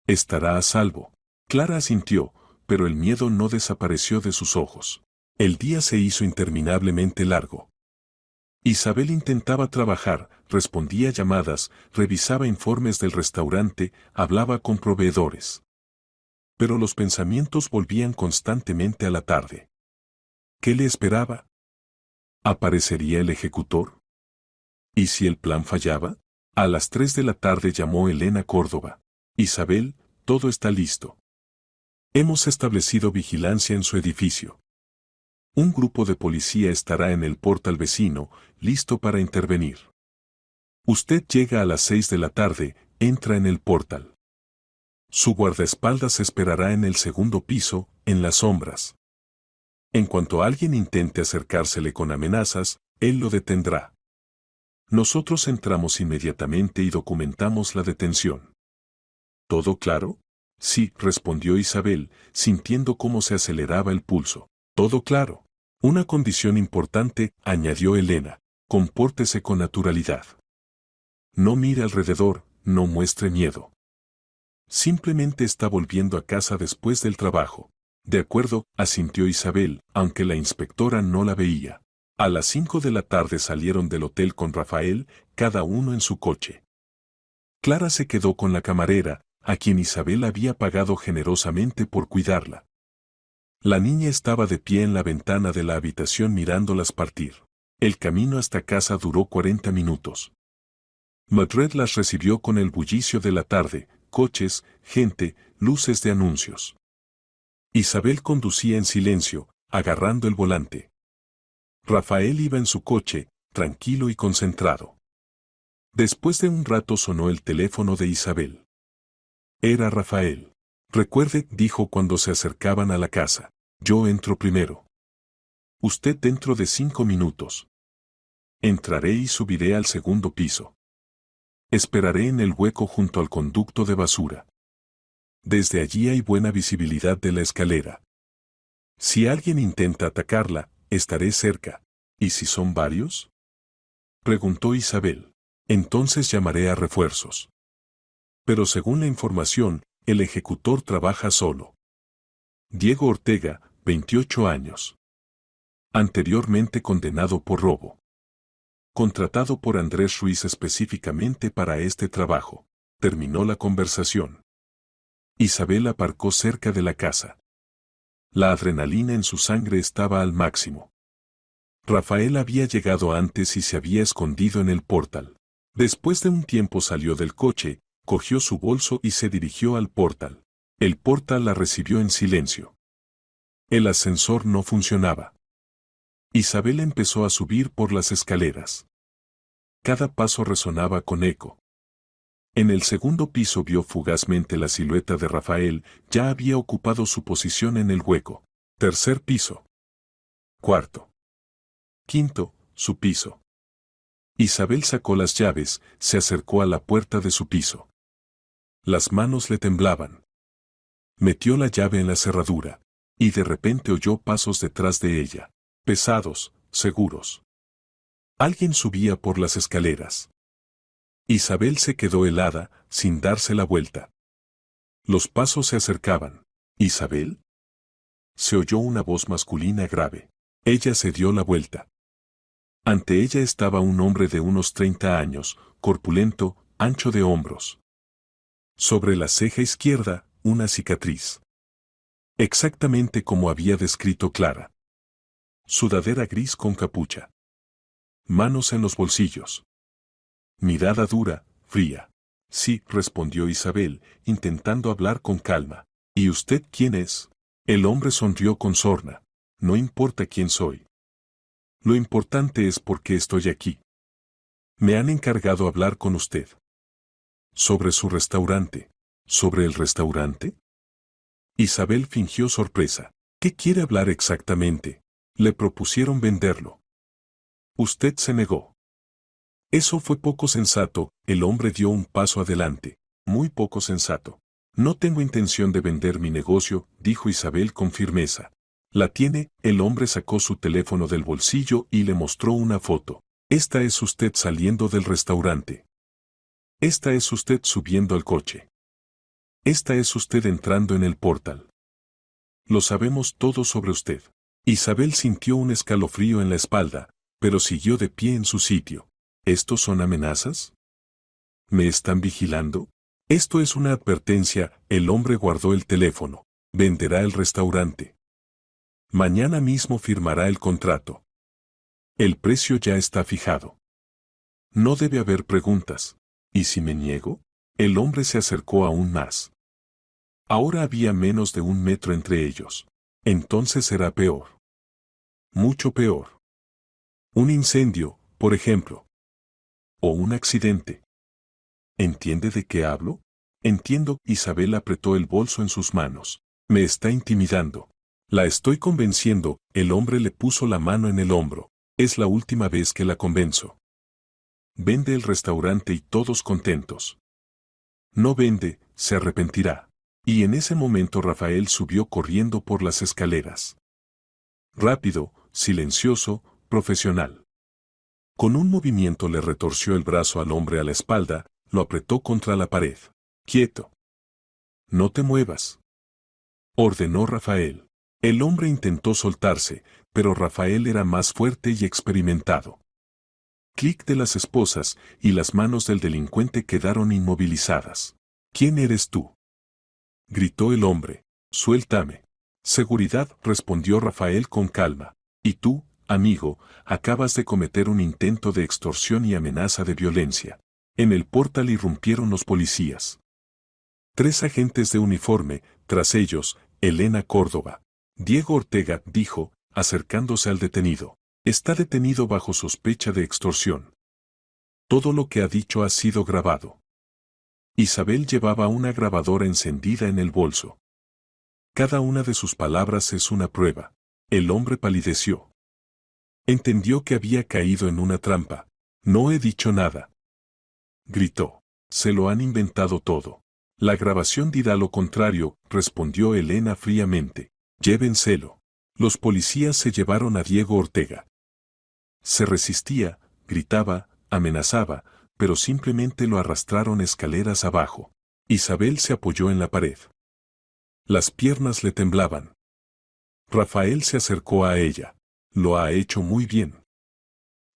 Estará a salvo. Clara asintió, pero el miedo no desapareció de sus ojos. El día se hizo interminablemente largo. Isabel intentaba trabajar, respondía llamadas, revisaba informes del restaurante, hablaba con proveedores. Pero los pensamientos volvían constantemente a la tarde. ¿Qué le esperaba? ¿Aparecería el ejecutor? ¿Y si el plan fallaba? A las 3 de la tarde llamó Elena Córdoba. Isabel, todo está listo. Hemos establecido vigilancia en su edificio. Un grupo de policía estará en el portal vecino, listo para intervenir. Usted llega a las 6 de la tarde, entra en el portal. Su guardaespaldas esperará en el segundo piso, en las sombras. En cuanto alguien intente acercársele con amenazas, él lo detendrá. Nosotros entramos inmediatamente y documentamos la detención. ¿Todo claro? Sí, respondió Isabel, sintiendo cómo se aceleraba el pulso. Todo claro. Una condición importante, añadió Elena, compórtese con naturalidad. No mire alrededor, no muestre miedo. Simplemente está volviendo a casa después del trabajo. De acuerdo, asintió Isabel, aunque la inspectora no la veía. A las 5 de la tarde salieron del hotel con Rafael, cada uno en su coche. Clara se quedó con la camarera, a quien Isabel había pagado generosamente por cuidarla. La niña estaba de pie en la ventana de la habitación mirándolas partir. El camino hasta casa duró 40 minutos. Madrid las recibió con el bullicio de la tarde, coches, gente, luces de anuncios. Isabel conducía en silencio, agarrando el volante. Rafael iba en su coche, tranquilo y concentrado. Después de un rato sonó el teléfono de Isabel. Era Rafael. Recuerde, dijo cuando se acercaban a la casa. Yo entro primero. Usted dentro de 5 minutos. Entraré y subiré al segundo piso. Esperaré en el hueco junto al conducto de basura. Desde allí hay buena visibilidad de la escalera. Si alguien intenta atacarla, estaré cerca. ¿Y si son varios? Preguntó Isabel. Entonces llamaré a refuerzos. Pero según la información, el ejecutor trabaja solo. Diego Ortega, 28 años. Anteriormente condenado por robo. Contratado por Andrés Ruiz específicamente para este trabajo. Terminó la conversación. Isabel aparcó cerca de la casa. La adrenalina en su sangre estaba al máximo. Rafael había llegado antes y se había escondido en el portal. Después de un tiempo salió del coche, cogió su bolso y se dirigió al portal. El portal la recibió en silencio. El ascensor no funcionaba. Isabel empezó a subir por las escaleras. Cada paso resonaba con eco. En el segundo piso vio fugazmente la silueta de Rafael, ya había ocupado su posición en el hueco. Tercer piso. Cuarto. Quinto, su piso. Isabel sacó las llaves, se acercó a la puerta de su piso. Las manos le temblaban. Metió la llave en la cerradura, y de repente oyó pasos detrás de ella, pesados, seguros. Alguien subía por las escaleras. Isabel se quedó helada, sin darse la vuelta. Los pasos se acercaban. ¿Isabel? Se oyó una voz masculina grave. Ella se dio la vuelta. Ante ella estaba un hombre de unos 30 años, corpulento, ancho de hombros. Sobre la ceja izquierda, una cicatriz. Exactamente como había descrito Clara. Sudadera gris con capucha. Manos en los bolsillos. Mirada dura, fría. Sí, respondió Isabel, intentando hablar con calma. ¿Y usted quién es? El hombre sonrió con sorna. No importa quién soy. Lo importante es por qué estoy aquí. Me han encargado hablar con usted. Sobre su restaurante. ¿Sobre el restaurante? Isabel fingió sorpresa. ¿Qué quiere hablar exactamente? Le propusieron venderlo. Usted se negó. Eso fue poco sensato, el hombre dio un paso adelante. Muy poco sensato. No tengo intención de vender mi negocio, dijo Isabel con firmeza. ¿La tiene? El hombre sacó su teléfono del bolsillo y le mostró una foto. Esta es usted saliendo del restaurante. Esta es usted subiendo al coche. Esta es usted entrando en el portal. Lo sabemos todo sobre usted. Isabel sintió un escalofrío en la espalda, pero siguió de pie en su sitio. ¿Estos son amenazas? ¿Me están vigilando? Esto es una advertencia, el hombre guardó el teléfono. Venderá el restaurante. Mañana mismo firmará el contrato. El precio ya está fijado. No debe haber preguntas. ¿Y si me niego? El hombre se acercó aún más. Ahora había menos de 1 metro entre ellos. Entonces será peor. Mucho peor. Un incendio, por ejemplo. O un accidente. ¿Entiende de qué hablo? Entiendo. Isabel apretó el bolso en sus manos. Me está intimidando. La estoy convenciendo. El hombre le puso la mano en el hombro. Es la última vez que la convenzo. Vende el restaurante y todos contentos. No vende, se arrepentirá. Y en ese momento Rafael subió corriendo por las escaleras. Rápido, silencioso, profesional. Con un movimiento le retorció el brazo al hombre a la espalda, lo apretó contra la pared. Quieto. No te muevas. Ordenó Rafael. El hombre intentó soltarse, pero Rafael era más fuerte y experimentado. Clic de las esposas, y las manos del delincuente quedaron inmovilizadas. ¿Quién eres tú? Gritó el hombre. Suéltame. Seguridad, respondió Rafael con calma. Y tú, amigo, acabas de cometer un intento de extorsión y amenaza de violencia. En el portal irrumpieron los policías. 3 agentes de uniforme, tras ellos, Elena Córdoba. Diego Ortega dijo, acercándose al detenido. Está detenido bajo sospecha de extorsión. Todo lo que ha dicho ha sido grabado. Isabel llevaba una grabadora encendida en el bolso. Cada una de sus palabras es una prueba. El hombre palideció. Entendió que había caído en una trampa. No he dicho nada. Gritó. Se lo han inventado todo. La grabación dirá lo contrario, respondió Elena fríamente. Llévenselo. Los policías se llevaron a Diego Ortega. Se resistía, gritaba, amenazaba, pero simplemente lo arrastraron escaleras abajo. Isabel se apoyó en la pared. Las piernas le temblaban. Rafael se acercó a ella. Lo ha hecho muy bien.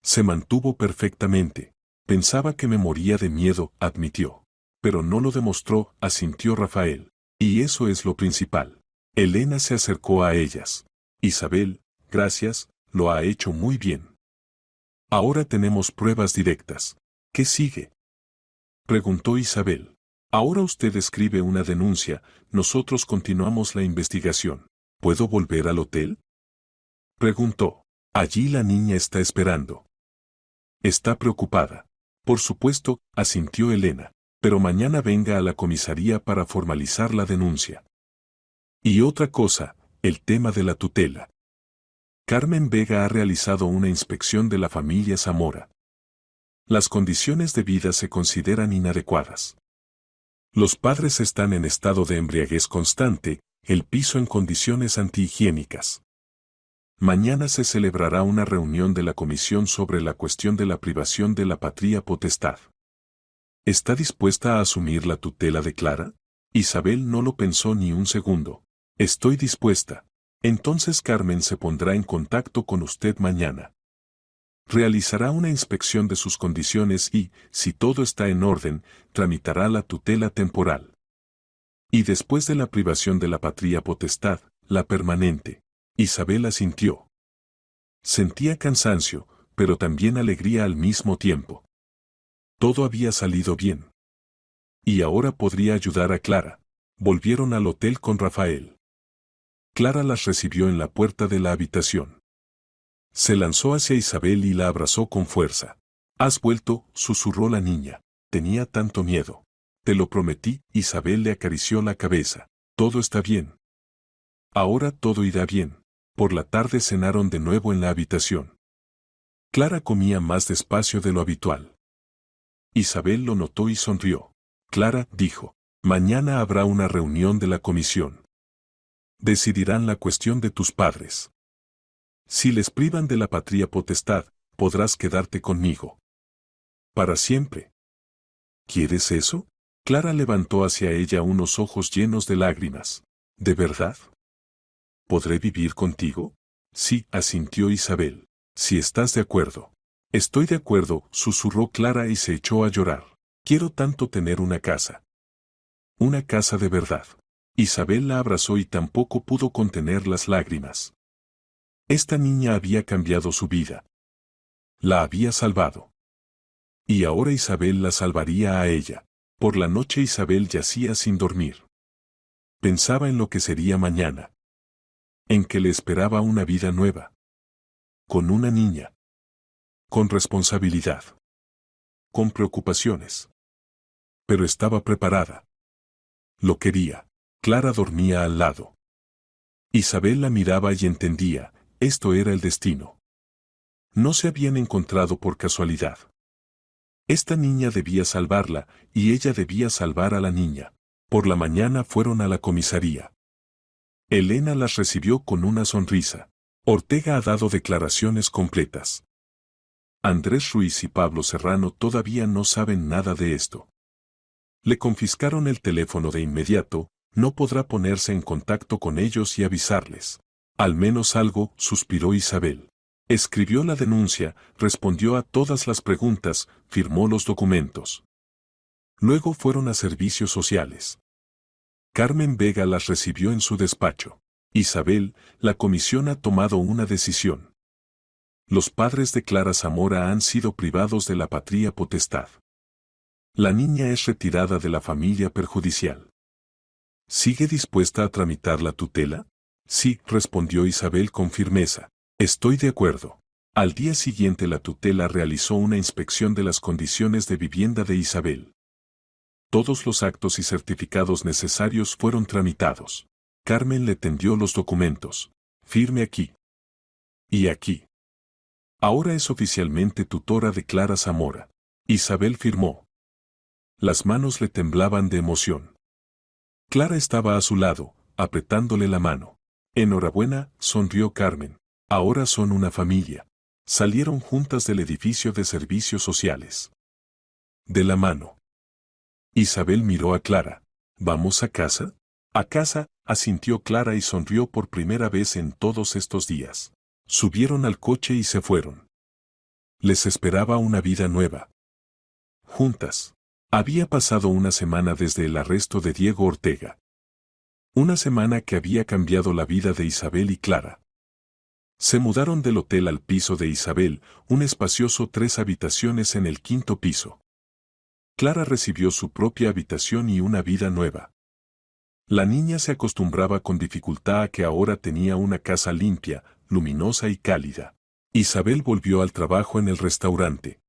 Se mantuvo perfectamente. Pensaba que me moría de miedo, admitió. Pero no lo demostró, asintió Rafael. Y eso es lo principal. Elena se acercó a ellas. Isabel, gracias, lo ha hecho muy bien. Ahora tenemos pruebas directas. ¿Qué sigue? Preguntó Isabel. Ahora usted escribe una denuncia, nosotros continuamos la investigación. ¿Puedo volver al hotel? Preguntó. Allí la niña está esperando. Está preocupada. Por supuesto, asintió Elena. Pero mañana venga a la comisaría para formalizar la denuncia. Y otra cosa, el tema de la tutela. Carmen Vega ha realizado una inspección de la familia Zamora. Las condiciones de vida se consideran inadecuadas. Los padres están en estado de embriaguez constante, el piso en condiciones antihigiénicas. Mañana se celebrará una reunión de la comisión sobre la cuestión de la privación de la patria potestad. ¿Está dispuesta a asumir la tutela de Clara? Isabel no lo pensó ni un segundo. Estoy dispuesta. Entonces Carmen se pondrá en contacto con usted mañana. Realizará una inspección de sus condiciones y, si todo está en orden, tramitará la tutela temporal. Y después de la privación de la patria potestad, la permanente. Isabel asintió. Sentía cansancio, pero también alegría al mismo tiempo. Todo había salido bien. Y ahora podría ayudar a Clara. Volvieron al hotel con Rafael. Clara las recibió en la puerta de la habitación. Se lanzó hacia Isabel y la abrazó con fuerza. «Has vuelto», susurró la niña. Tenía tanto miedo. «Te lo prometí», Isabel le acarició la cabeza. «Todo está bien. Ahora todo irá bien». Por la tarde cenaron de nuevo en la habitación. Clara comía más despacio de lo habitual. Isabel lo notó y sonrió. «Clara», dijo, «mañana habrá una reunión de la comisión. Decidirán la cuestión de tus padres. Si les privan de la patria potestad, podrás quedarte conmigo. Para siempre». «¿Quieres eso?». Clara levantó hacia ella unos ojos llenos de lágrimas. «¿De verdad? ¿Podré vivir contigo?». «Sí», asintió Isabel. «Si estás de acuerdo». «Estoy de acuerdo», susurró Clara y se echó a llorar. «Quiero tanto tener una casa. Una casa de verdad». Isabel la abrazó y tampoco pudo contener las lágrimas. Esta niña había cambiado su vida. La había salvado. Y ahora Isabel la salvaría a ella. Por la noche Isabel yacía sin dormir. Pensaba en lo que sería mañana. En que le esperaba una vida nueva. Con una niña. Con responsabilidad. Con preocupaciones. Pero estaba preparada. Lo quería. Clara dormía al lado. Isabel la miraba y entendía, esto era el destino. No se habían encontrado por casualidad. Esta niña debía salvarla, y ella debía salvar a la niña. Por la mañana fueron a la comisaría. Elena las recibió con una sonrisa. Ortega ha dado declaraciones completas. Andrés Ruiz y Pablo Serrano todavía no saben nada de esto. Le confiscaron el teléfono de inmediato, no podrá ponerse en contacto con ellos y avisarles. Al menos algo, suspiró Isabel. Escribió la denuncia, respondió a todas las preguntas, firmó los documentos. Luego fueron a servicios sociales. Carmen Vega las recibió en su despacho. Isabel, la comisión ha tomado una decisión. Los padres de Clara Zamora han sido privados de la patria potestad. La niña es retirada de la familia perjudicial. ¿Sigue dispuesta a tramitar la tutela? Sí, respondió Isabel con firmeza. Estoy de acuerdo. Al día siguiente la tutela realizó una inspección de las condiciones de vivienda de Isabel. Todos los actos y certificados necesarios fueron tramitados. Carmen le tendió los documentos. Firme aquí. Y aquí. Ahora es oficialmente tutora de Clara Zamora. Isabel firmó. Las manos le temblaban de emoción. Clara estaba a su lado, apretándole la mano. Enhorabuena, sonrió Carmen. Ahora son una familia. Salieron juntas del edificio de servicios sociales. De la mano. Isabel miró a Clara. ¿Vamos a casa? A casa, asintió Clara y sonrió por primera vez en todos estos días. Subieron al coche y se fueron. Les esperaba una vida nueva. Juntas. Había pasado una semana desde el arresto de Diego Ortega. Una semana que había cambiado la vida de Isabel y Clara. Se mudaron del hotel al piso de Isabel, un espacioso 3 habitaciones en el 5º piso. Clara recibió su propia habitación y una vida nueva. La niña se acostumbraba con dificultad a que ahora tenía una casa limpia, luminosa y cálida. Isabel volvió al trabajo en el restaurante.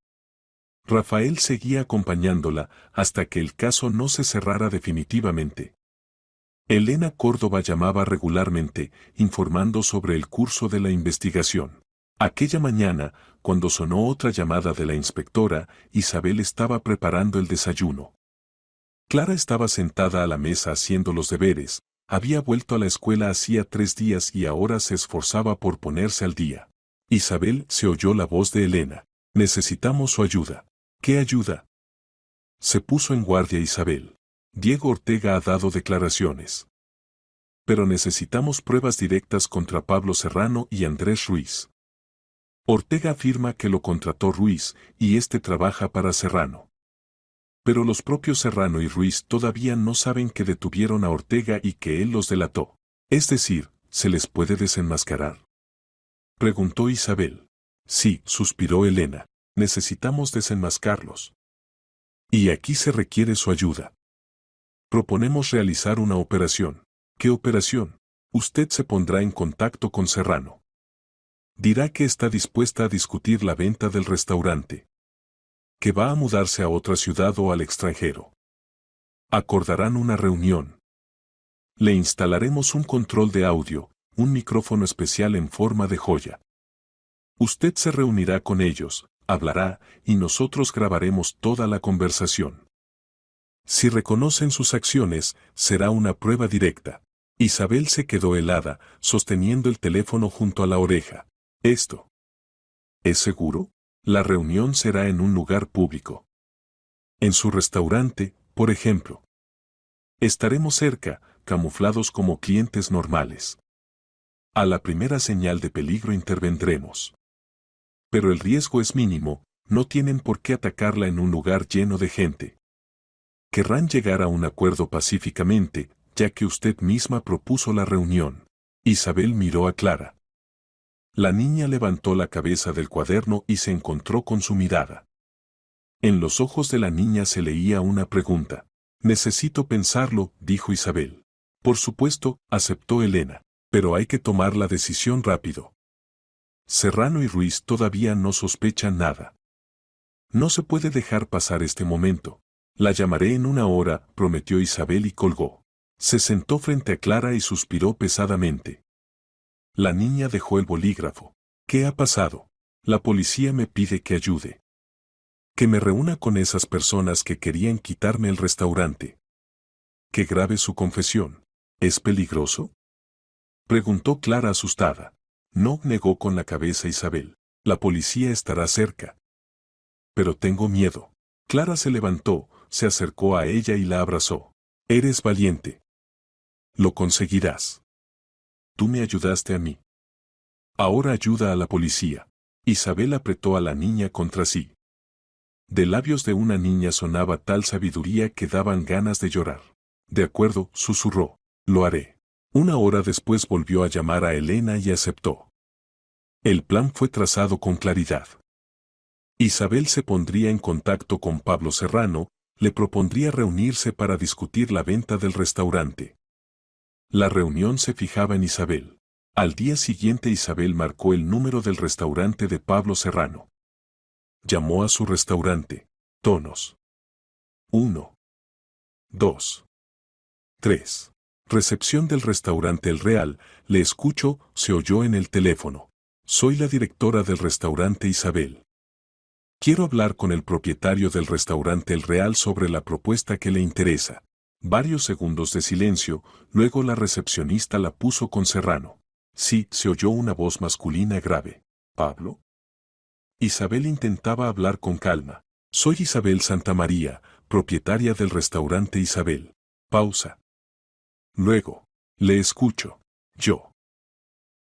Rafael seguía acompañándola hasta que el caso no se cerrara definitivamente. Elena Córdoba llamaba regularmente, informando sobre el curso de la investigación. Aquella mañana, cuando sonó otra llamada de la inspectora, Isabel estaba preparando el desayuno. Clara estaba sentada a la mesa haciendo los deberes, había vuelto a la escuela hacía 3 días y ahora se esforzaba por ponerse al día. Isabel, se oyó la voz de Elena. Necesitamos su ayuda. ¿Qué ayuda? Se puso en guardia Isabel. Diego Ortega ha dado declaraciones. Pero necesitamos pruebas directas contra Pablo Serrano y Andrés Ruiz. Ortega afirma que lo contrató Ruiz y este trabaja para Serrano. Pero los propios Serrano y Ruiz todavía no saben que detuvieron a Ortega y que él los delató. Es decir, ¿se les puede desenmascarar? Preguntó Isabel. Sí, suspiró Elena. Necesitamos desenmascarlos. Y aquí se requiere su ayuda. Proponemos realizar una operación. ¿Qué operación? Usted se pondrá en contacto con Serrano. Dirá que está dispuesta a discutir la venta del restaurante. Que va a mudarse a otra ciudad o al extranjero. Acordarán una reunión. Le instalaremos un control de audio, un micrófono especial en forma de joya. Usted se reunirá con ellos, hablará, y nosotros grabaremos toda la conversación. Si reconocen sus acciones, será una prueba directa. Isabel se quedó helada, sosteniendo el teléfono junto a la oreja. ¿Esto es seguro? La reunión será en un lugar público. En su restaurante, por ejemplo. Estaremos cerca, camuflados como clientes normales. A la primera señal de peligro intervendremos. Pero el riesgo es mínimo, no tienen por qué atacarla en un lugar lleno de gente. Querrán llegar a un acuerdo pacíficamente, ya que usted misma propuso la reunión. Isabel miró a Clara. La niña levantó la cabeza del cuaderno y se encontró con su mirada. En los ojos de la niña se leía una pregunta. Necesito pensarlo, dijo Isabel. Por supuesto, aceptó Elena, pero hay que tomar la decisión rápido. Serrano y Ruiz todavía no sospechan nada. No se puede dejar pasar este momento. La llamaré en una hora, prometió Isabel y colgó. Se sentó frente a Clara y suspiró pesadamente. La niña dejó el bolígrafo. ¿Qué ha pasado? La policía me pide que ayude. Que me reúna con esas personas que querían quitarme el restaurante. Que grabe su confesión. ¿Es peligroso? Preguntó Clara asustada. No, negó con la cabeza Isabel. La policía estará cerca. Pero tengo miedo. Clara se levantó, se acercó a ella y la abrazó. Eres valiente. Lo conseguirás. Tú me ayudaste a mí. Ahora ayuda a la policía. Isabel apretó a la niña contra sí. De labios de una niña sonaba tal sabiduría que daban ganas de llorar. De acuerdo, susurró. Lo haré. Una hora después volvió a llamar a Elena y aceptó. El plan fue trazado con claridad. Isabel se pondría en contacto con Pablo Serrano, le propondría reunirse para discutir la venta del restaurante. La reunión se fijaba en Isabel. Al día siguiente Isabel marcó el número del restaurante de Pablo Serrano. Llamó a su restaurante. Tonos. 1, 2, 3. Recepción del restaurante El Real, le escucho, se oyó en el teléfono. Soy la directora del restaurante Isabel. Quiero hablar con el propietario del restaurante El Real sobre la propuesta que le interesa. Varios segundos de silencio, luego la recepcionista la puso con Serrano. Sí, se oyó una voz masculina grave. ¿Pablo? Isabel intentaba hablar con calma. Soy Isabel Santamaría, propietaria del restaurante Isabel. Pausa. Luego, le escucho. Yo.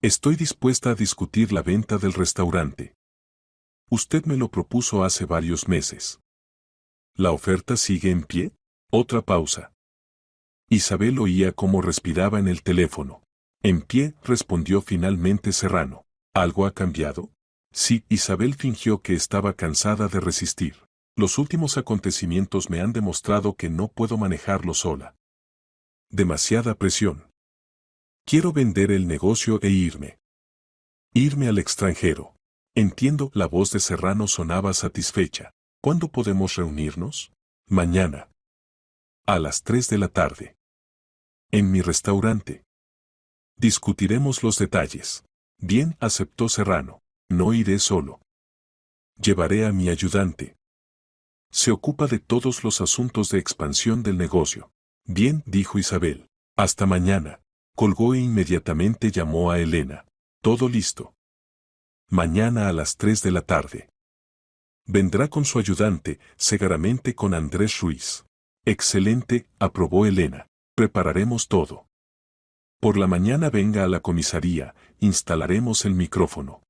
Estoy dispuesta a discutir la venta del restaurante. Usted me lo propuso hace varios meses. ¿La oferta sigue en pie? Otra pausa. Isabel oía cómo respiraba en el teléfono. En pie, respondió finalmente Serrano. ¿Algo ha cambiado? Sí, Isabel fingió que estaba cansada de resistir. Los últimos acontecimientos me han demostrado que no puedo manejarlo sola. Demasiada presión. Quiero vender el negocio e irme. Irme al extranjero. Entiendo, la voz de Serrano sonaba satisfecha. ¿Cuándo podemos reunirnos? Mañana. A las 3 de la tarde. En mi restaurante. Discutiremos los detalles. Bien, aceptó Serrano. No iré solo. Llevaré a mi ayudante. Se ocupa de todos los asuntos de expansión del negocio. Bien, dijo Isabel. Hasta mañana. Colgó e inmediatamente llamó a Elena. Todo listo. Mañana a las 3 de la tarde. Vendrá con su ayudante, seguramente con Andrés Ruiz. Excelente, aprobó Elena. Prepararemos todo. Por la mañana venga a la comisaría, instalaremos el micrófono.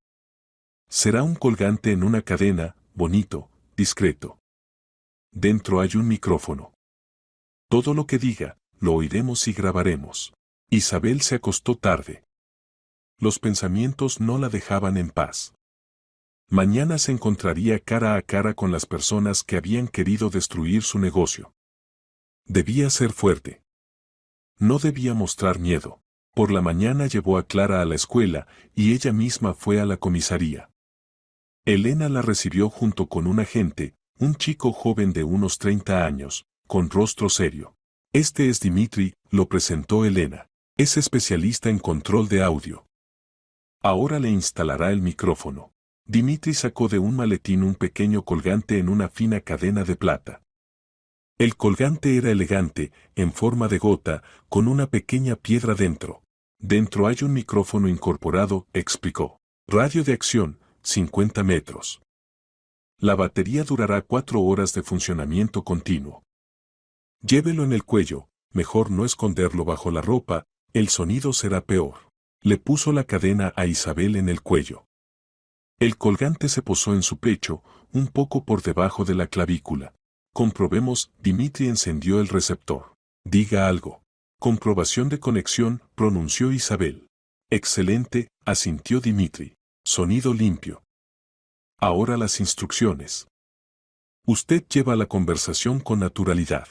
Será un colgante en una cadena, bonito, discreto. Dentro hay un micrófono. Todo lo que diga, lo oiremos y grabaremos. Isabel se acostó tarde. Los pensamientos no la dejaban en paz. Mañana se encontraría cara a cara con las personas que habían querido destruir su negocio. Debía ser fuerte. No debía mostrar miedo. Por la mañana llevó a Clara a la escuela y ella misma fue a la comisaría. Elena la recibió junto con un agente, un chico joven de unos 30 años, con rostro serio. Este es Dimitri, lo presentó Elena. Es especialista en control de audio. Ahora le instalará el micrófono. Dimitri sacó de un maletín un pequeño colgante en una fina cadena de plata. El colgante era elegante, en forma de gota, con una pequeña piedra dentro. Dentro hay un micrófono incorporado, explicó. Radio de acción, 50 metros. La batería durará 4 horas de funcionamiento continuo. Llévelo en el cuello, mejor no esconderlo bajo la ropa, el sonido será peor. Le puso la cadena a Isabel en el cuello. El colgante se posó en su pecho, un poco por debajo de la clavícula. Comprobemos, Dimitri encendió el receptor. Diga algo. Comprobación de conexión, pronunció Isabel. Excelente, asintió Dimitri. Sonido limpio. Ahora las instrucciones. Usted lleva la conversación con naturalidad.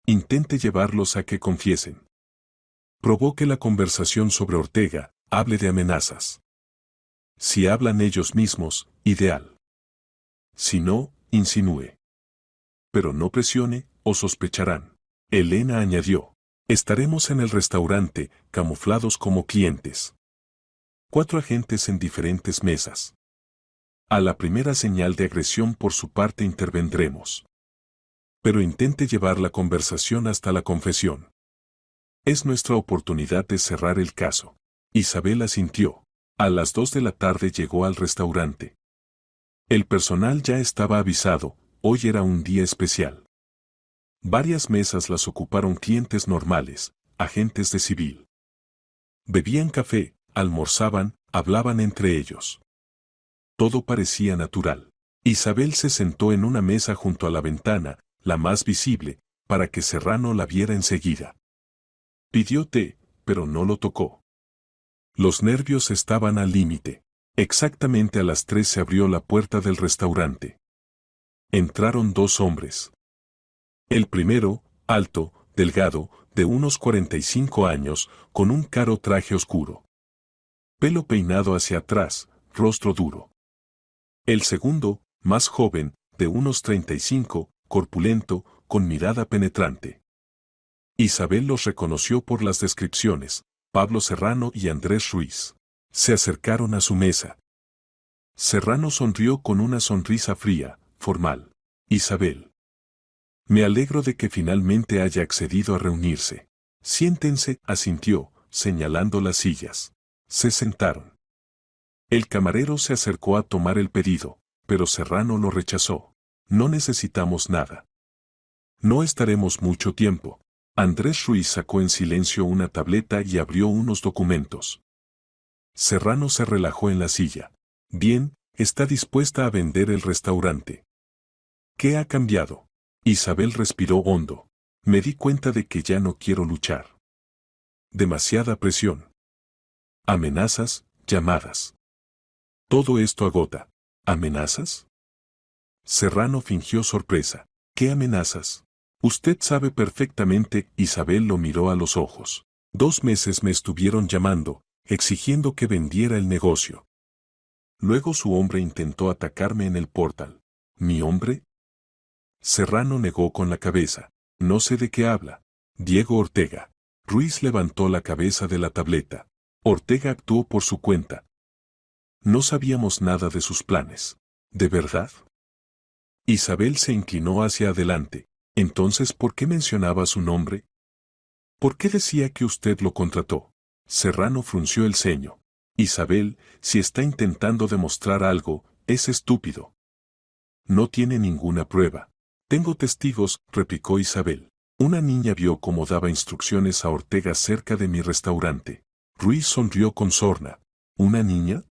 Intente llevarlos a que confiesen. Provoque la conversación sobre Ortega, hable de amenazas. Si hablan ellos mismos, ideal. Si no, insinúe. Pero no presione, o sospecharán. Elena añadió. Estaremos en el restaurante, camuflados como clientes. 4 agentes en diferentes mesas. A la primera señal de agresión por su parte intervendremos. Pero intente llevar la conversación hasta la confesión. Es nuestra oportunidad de cerrar el caso. Isabel asintió. A las 2 de la tarde llegó al restaurante. El personal ya estaba avisado, hoy era un día especial. Varias mesas las ocuparon clientes normales, agentes de civil. Bebían café, almorzaban, hablaban entre ellos. Todo parecía natural. Isabel se sentó en una mesa junto a la ventana, la más visible, para que Serrano la viera enseguida. Pidió té, pero no lo tocó. Los nervios estaban al límite. Exactamente a las 3 se abrió la puerta del restaurante. Entraron 2 hombres. El primero, alto, delgado, de unos 45 años, con un caro traje oscuro. Pelo peinado hacia atrás, rostro duro. El segundo, más joven, de unos 35, corpulento, con mirada penetrante. Isabel los reconoció por las descripciones, Pablo Serrano y Andrés Ruiz. Se acercaron a su mesa. Serrano sonrió con una sonrisa fría, formal. Isabel. Me alegro de que finalmente haya accedido a reunirse. Siéntense, asintió, señalando las sillas. Se sentaron. El camarero se acercó a tomar el pedido, pero Serrano lo rechazó. No necesitamos nada. No estaremos mucho tiempo. Andrés Ruiz sacó en silencio una tableta y abrió unos documentos. Serrano se relajó en la silla. Bien, está dispuesta a vender el restaurante. ¿Qué ha cambiado? Isabel respiró hondo. Me di cuenta de que ya no quiero luchar. Demasiada presión. Amenazas, llamadas. Todo esto agota. ¿Amenazas? Serrano fingió sorpresa. ¿Qué amenazas? Usted sabe perfectamente, Isabel lo miró a los ojos. 2 meses me estuvieron llamando, exigiendo que vendiera el negocio. Luego su hombre intentó atacarme en el portal. ¿Mi hombre? Serrano negó con la cabeza. No sé de qué habla. Diego Ortega. Ruiz levantó la cabeza de la tableta. Ortega actuó por su cuenta. No sabíamos nada de sus planes. ¿De verdad? Isabel se inclinó hacia adelante. Entonces, ¿por qué mencionaba su nombre? ¿Por qué decía que usted lo contrató? Serrano frunció el ceño. Isabel, si está intentando demostrar algo, es estúpido. No tiene ninguna prueba. Tengo testigos, replicó Isabel. Una niña vio cómo daba instrucciones a Ortega cerca de mi restaurante. Ruiz sonrió con sorna. ¿Una niña?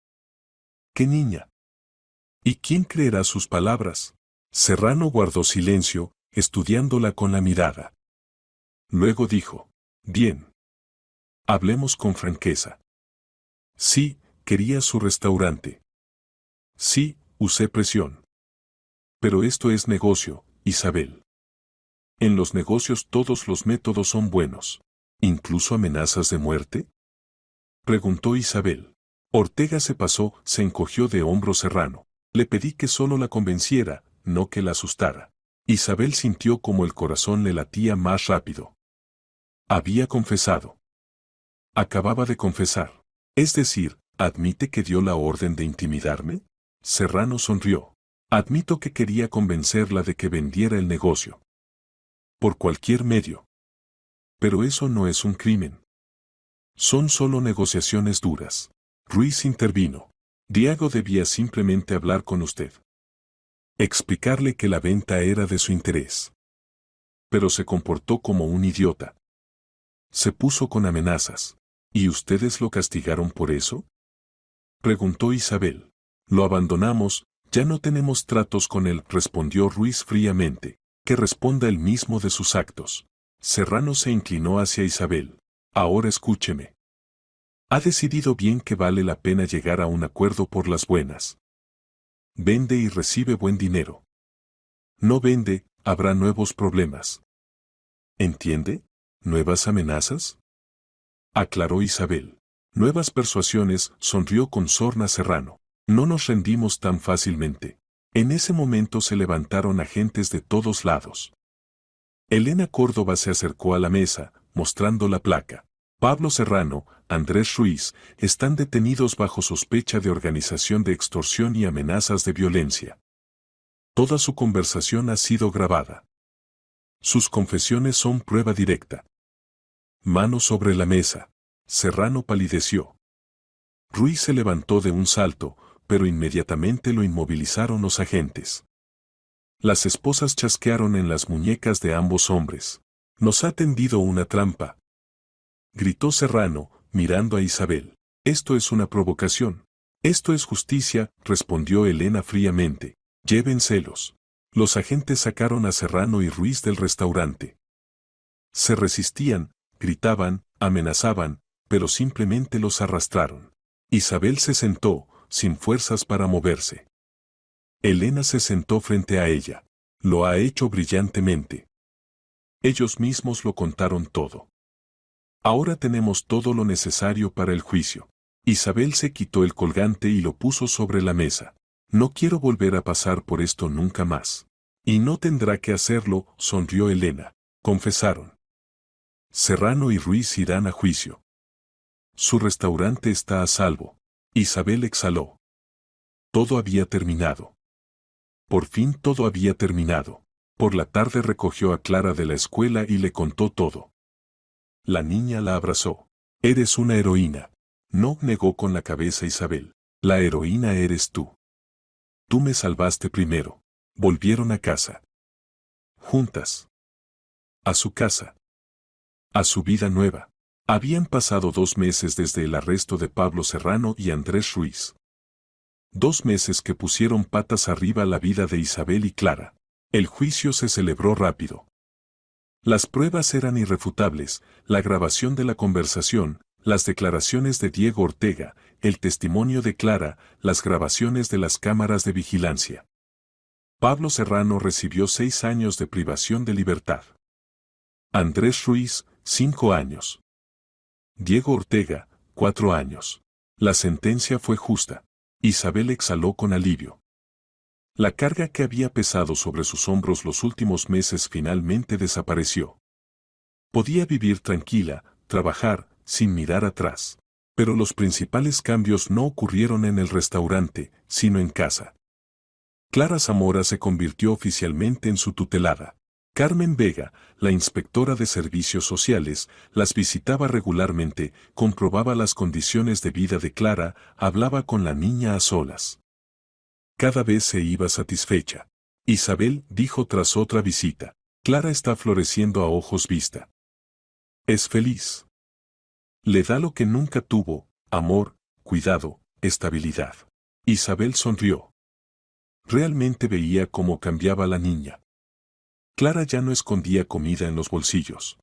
¿Qué niña? ¿Y quién creerá sus palabras? Serrano guardó silencio, estudiándola con la mirada. Luego dijo, bien. Hablemos con franqueza. Sí, quería su restaurante. Sí, usé presión. Pero esto es negocio, Isabel. En los negocios todos los métodos son buenos. ¿Incluso amenazas de muerte? Preguntó Isabel. Ortega se encogió de hombros. Serrano. Le pedí que solo la convenciera, no que la asustara. Isabel sintió como el corazón le latía más rápido. Había confesado. Acababa de confesar. Es decir, ¿admite que dio la orden de intimidarme? Serrano sonrió. Admito que quería convencerla de que vendiera el negocio. Por cualquier medio. Pero eso no es un crimen. Son solo negociaciones duras. Ruiz intervino. Diego debía simplemente hablar con usted. Explicarle que la venta era de su interés. Pero se comportó como un idiota. Se puso con amenazas. ¿Y ustedes lo castigaron por eso? Preguntó Isabel. Lo abandonamos, ya no tenemos tratos con él, respondió Ruiz fríamente. Que responda él mismo de sus actos. Serrano se inclinó hacia Isabel. Ahora escúcheme. Ha decidido bien que vale la pena llegar a un acuerdo por las buenas. Vende y recibe buen dinero. No vende, habrá nuevos problemas. ¿Entiende? ¿Nuevas amenazas? Aclaró Isabel. Nuevas persuasiones, sonrió con sorna Serrano. No nos rendimos tan fácilmente. En ese momento se levantaron agentes de todos lados. Elena Córdoba se acercó a la mesa, mostrando la placa. Pablo Serrano, Andrés Ruiz, están detenidos bajo sospecha de organización de extorsión y amenazas de violencia. Toda su conversación ha sido grabada. Sus confesiones son prueba directa. Mano sobre la mesa. Serrano palideció. Ruiz se levantó de un salto, pero inmediatamente lo inmovilizaron los agentes. Las esposas chasquearon en las muñecas de ambos hombres. Nos ha tendido una trampa. Gritó Serrano, mirando a Isabel. Esto es una provocación. Esto es justicia, respondió Elena fríamente. Llévenselos. Los agentes sacaron a Serrano y Ruiz del restaurante. Se resistían, gritaban, amenazaban, pero simplemente los arrastraron. Isabel se sentó, sin fuerzas para moverse. Elena se sentó frente a ella. Lo ha hecho brillantemente. Ellos mismos lo contaron todo. Ahora tenemos todo lo necesario para el juicio. Isabel se quitó el colgante y lo puso sobre la mesa. No quiero volver a pasar por esto nunca más. Y no tendrá que hacerlo, sonrió Elena. Confesaron. Serrano y Ruiz irán a juicio. Su restaurante está a salvo. Isabel exhaló. Todo había terminado. Por fin todo había terminado. Por la tarde recogió a Clara de la escuela y le contó todo. La niña la abrazó. Eres una heroína. No, negó con la cabeza Isabel. La heroína eres tú. Tú me salvaste primero. Volvieron a casa. Juntas. A su casa. A su vida nueva. Habían pasado 2 meses desde el arresto de Pablo Serrano y Andrés Ruiz. 2 meses que pusieron patas arriba la vida de Isabel y Clara. El juicio se celebró rápido. Las pruebas eran irrefutables, la grabación de la conversación, las declaraciones de Diego Ortega, el testimonio de Clara, las grabaciones de las cámaras de vigilancia. Pablo Serrano recibió 6 años de privación de libertad. Andrés Ruiz, 5 años. Diego Ortega, 4 años. La sentencia fue justa. Isabel exhaló con alivio. La carga que había pesado sobre sus hombros los últimos meses finalmente desapareció. Podía vivir tranquila, trabajar, sin mirar atrás. Pero los principales cambios no ocurrieron en el restaurante, sino en casa. Clara Zamora se convirtió oficialmente en su tutelada. Carmen Vega, la inspectora de servicios sociales, las visitaba regularmente, comprobaba las condiciones de vida de Clara, hablaba con la niña a solas. Cada vez se iba satisfecha. Isabel dijo tras otra visita: Clara está floreciendo a ojos vista. Es feliz. Le da lo que nunca tuvo: amor, cuidado, estabilidad. Isabel sonrió. Realmente veía cómo cambiaba la niña. Clara ya no escondía comida en los bolsillos.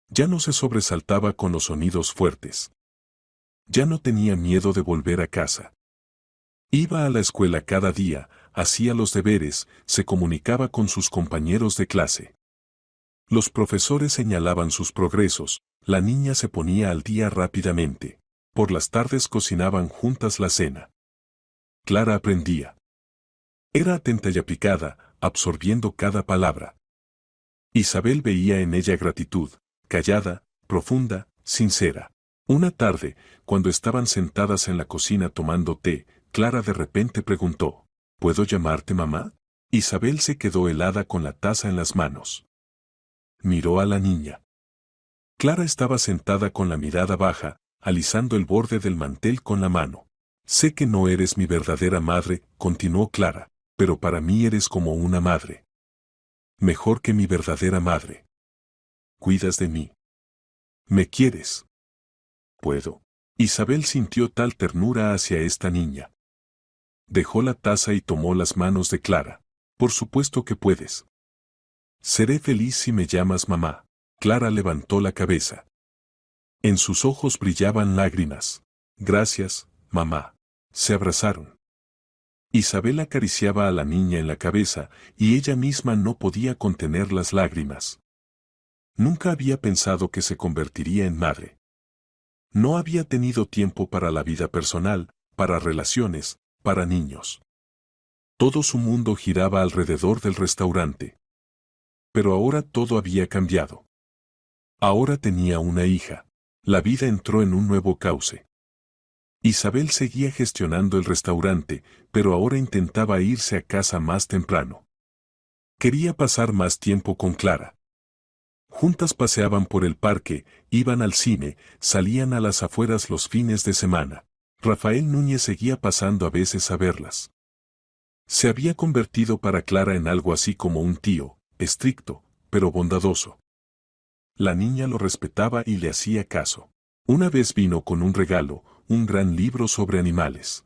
Ya no se sobresaltaba con los sonidos fuertes. Ya no tenía miedo de volver a casa. Iba a la escuela cada día, hacía los deberes, se comunicaba con sus compañeros de clase. Los profesores señalaban sus progresos, la niña se ponía al día rápidamente. Por las tardes cocinaban juntas la cena. Clara aprendía. Era atenta y aplicada, absorbiendo cada palabra. Isabel veía en ella gratitud, callada, profunda, sincera. Una tarde, cuando estaban sentadas en la cocina tomando té, Clara de repente preguntó: ¿Puedo llamarte mamá? Isabel se quedó helada con la taza en las manos. Miró a la niña. Clara estaba sentada con la mirada baja, alisando el borde del mantel con la mano. Sé que no eres mi verdadera madre, continuó Clara, pero para mí eres como una madre. Mejor que mi verdadera madre. Cuidas de mí. ¿Me quieres? Puedo. Isabel sintió tal ternura hacia esta niña. Dejó la taza y tomó las manos de Clara. Por supuesto que puedes. Seré feliz si me llamas mamá. Clara levantó la cabeza. En sus ojos brillaban lágrimas. Gracias, mamá. Se abrazaron. Isabel acariciaba a la niña en la cabeza, y ella misma no podía contener las lágrimas. Nunca había pensado que se convertiría en madre. No había tenido tiempo para la vida personal, para relaciones, para niños. Todo su mundo giraba alrededor del restaurante. Pero ahora todo había cambiado. Ahora tenía una hija. La vida entró en un nuevo cauce. Isabel seguía gestionando el restaurante, pero ahora intentaba irse a casa más temprano. Quería pasar más tiempo con Clara. Juntas paseaban por el parque, iban al cine, salían a las afueras los fines de semana. Rafael Núñez seguía pasando a veces a verlas. Se había convertido para Clara en algo así como un tío, estricto, pero bondadoso. La niña lo respetaba y le hacía caso. Una vez vino con un regalo, un gran libro sobre animales.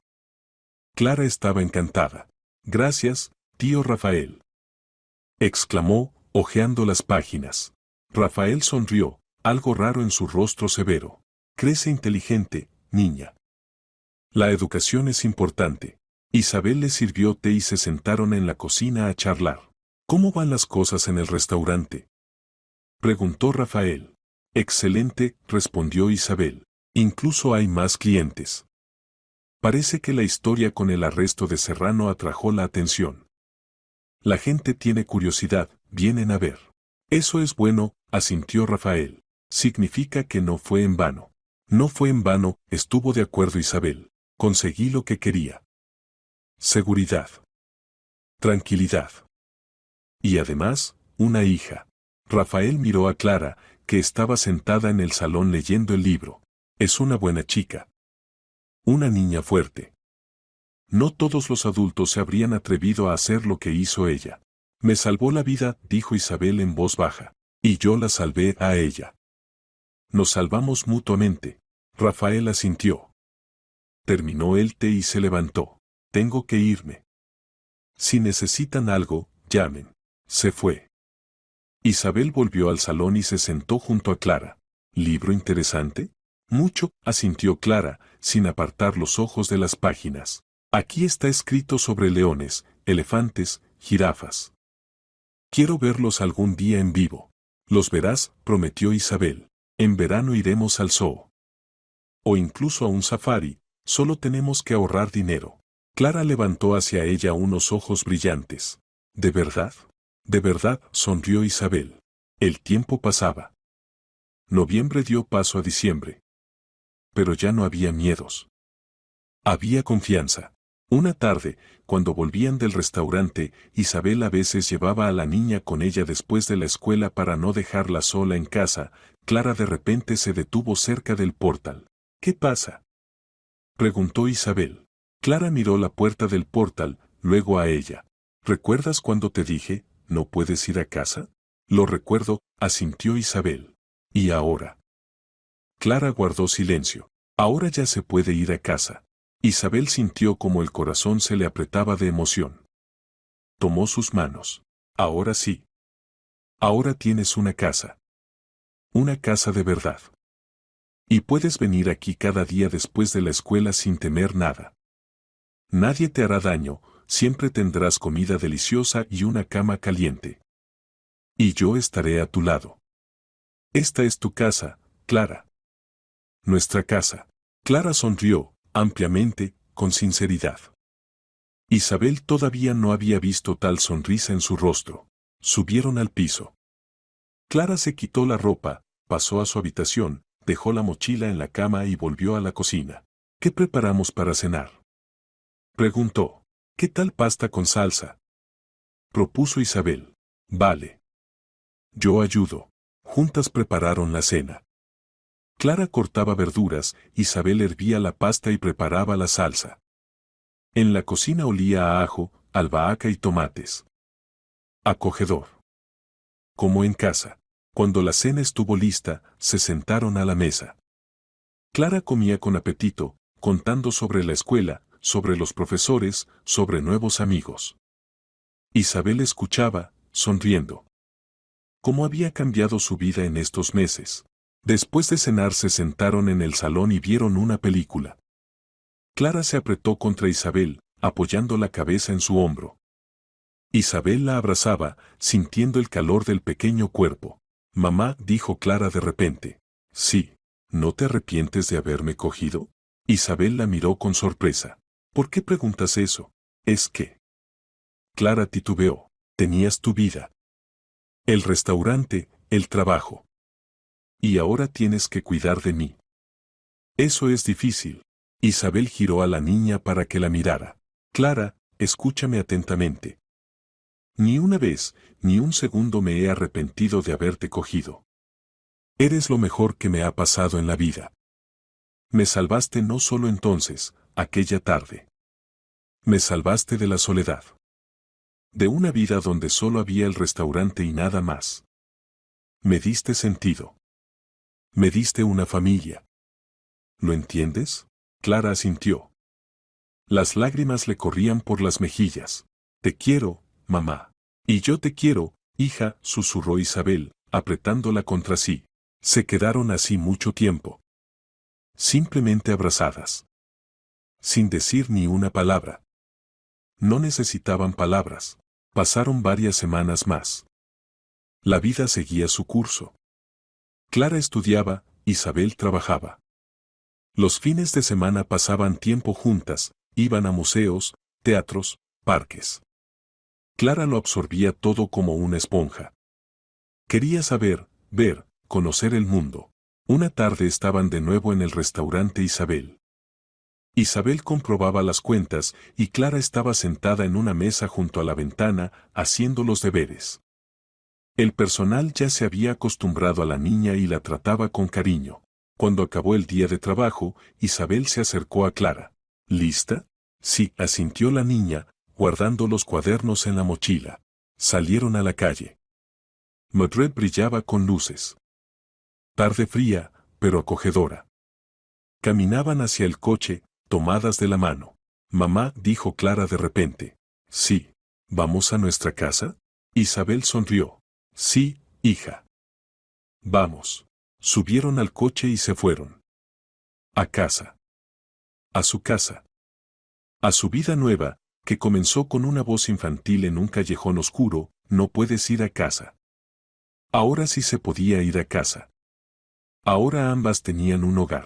Clara estaba encantada. Gracias, tío Rafael, exclamó, hojeando las páginas. Rafael sonrió, algo raro en su rostro severo. Crece inteligente, niña. La educación es importante. Isabel le sirvió té y se sentaron en la cocina a charlar. ¿Cómo van las cosas en el restaurante?, preguntó Rafael. Excelente, respondió Isabel. Incluso hay más clientes. Parece que la historia con el arresto de Serrano atrajo la atención. La gente tiene curiosidad, vienen a ver. Eso es bueno, asintió Rafael. Significa que no fue en vano. No fue en vano, estuvo de acuerdo Isabel. Conseguí lo que quería. Seguridad. Tranquilidad. Y además, una hija. Rafael miró a Clara, que estaba sentada en el salón leyendo el libro. Es una buena chica. Una niña fuerte. No todos los adultos se habrían atrevido a hacer lo que hizo ella. Me salvó la vida, dijo Isabel en voz baja. Y yo la salvé a ella. Nos salvamos mutuamente. Rafael asintió. Terminó el té y se levantó. Tengo que irme. Si necesitan algo, llamen. Se fue. Isabel volvió al salón y se sentó junto a Clara. ¿Libro interesante? Mucho, asintió Clara, sin apartar los ojos de las páginas. Aquí está escrito sobre leones, elefantes, jirafas. Quiero verlos algún día en vivo. Los verás, prometió Isabel. En verano iremos al zoo. O incluso a un safari, solo tenemos que ahorrar dinero. Clara levantó hacia ella unos ojos brillantes. ¿De verdad? De verdad, sonrió Isabel. El tiempo pasaba. Noviembre dio paso a diciembre. Pero ya no había miedos. Había confianza. Una tarde, cuando volvían del restaurante, Isabel a veces llevaba a la niña con ella después de la escuela para no dejarla sola en casa. Clara de repente se detuvo cerca del portal. ¿Qué pasa?, preguntó Isabel. Clara miró la puerta del portal, luego a ella. ¿Recuerdas cuando te dije, no puedes ir a casa? Lo recuerdo, asintió Isabel. ¿Y ahora? Clara guardó silencio. Ahora ya se puede ir a casa. Isabel sintió como el corazón se le apretaba de emoción. Tomó sus manos. Ahora sí. Ahora tienes una casa. Una casa de verdad. Y puedes venir aquí cada día después de la escuela sin temer nada. Nadie te hará daño, siempre tendrás comida deliciosa y una cama caliente. Y yo estaré a tu lado. Esta es tu casa, Clara. Nuestra casa. Clara sonrió, ampliamente, con sinceridad. Isabel todavía no había visto tal sonrisa en su rostro. Subieron al piso. Clara se quitó la ropa, pasó a su habitación, dejó la mochila en la cama y volvió a la cocina. ¿Qué preparamos para cenar?, preguntó. ¿Qué tal pasta con salsa?, propuso Isabel. Vale. Yo ayudo. Juntas prepararon la cena. Clara cortaba verduras, Isabel hervía la pasta y preparaba la salsa. En la cocina olía a ajo, albahaca y tomates. Acogedor. Como en casa. Cuando la cena estuvo lista, se sentaron a la mesa. Clara comía con apetito, contando sobre la escuela, sobre los profesores, sobre nuevos amigos. Isabel escuchaba, sonriendo. ¿Cómo había cambiado su vida en estos meses? Después de cenar se sentaron en el salón y vieron una película. Clara se apretó contra Isabel, apoyando la cabeza en su hombro. Isabel la abrazaba, sintiendo el calor del pequeño cuerpo. Mamá, dijo Clara de repente. Sí. ¿No te arrepientes de haberme cogido? Isabel la miró con sorpresa. ¿Por qué preguntas eso? Es que... Clara titubeó. Tenías tu vida. El restaurante, el trabajo. Y ahora tienes que cuidar de mí. Eso es difícil. Isabel giró a la niña para que la mirara. Clara, escúchame atentamente. Ni una vez, ni un segundo me he arrepentido de haberte cogido. Eres lo mejor que me ha pasado en la vida. Me salvaste no solo entonces, aquella tarde. Me salvaste de la soledad. De una vida donde solo había el restaurante y nada más. Me diste sentido. Me diste una familia. ¿Lo entiendes? Clara asintió. Las lágrimas le corrían por las mejillas. Te quiero, mamá. Y yo te quiero, hija, susurró Isabel, apretándola contra sí. Se quedaron así mucho tiempo. Simplemente abrazadas. Sin decir ni una palabra. No necesitaban palabras. Pasaron varias semanas más. La vida seguía su curso. Clara estudiaba, Isabel trabajaba. Los fines de semana pasaban tiempo juntas, iban a museos, teatros, parques. Clara lo absorbía todo como una esponja. Quería saber, ver, conocer el mundo. Una tarde estaban de nuevo en el restaurante Isabel. Isabel comprobaba las cuentas y Clara estaba sentada en una mesa junto a la ventana, haciendo los deberes. El personal ya se había acostumbrado a la niña y la trataba con cariño. Cuando acabó el día de trabajo, Isabel se acercó a Clara. ¿Lista? Sí, asintió la niña, guardando los cuadernos en la mochila. Salieron a la calle. Madrid brillaba con luces. Tarde fría, pero acogedora. Caminaban hacia el coche, tomadas de la mano. Mamá, dijo Clara de repente. Sí. ¿Vamos a nuestra casa? Isabel sonrió. Sí, hija. Vamos. Subieron al coche y se fueron. A casa. A su casa. A su vida nueva, que comenzó con una voz infantil en un callejón oscuro. No puedes ir a casa. Ahora sí se podía ir a casa. Ahora ambas tenían un hogar.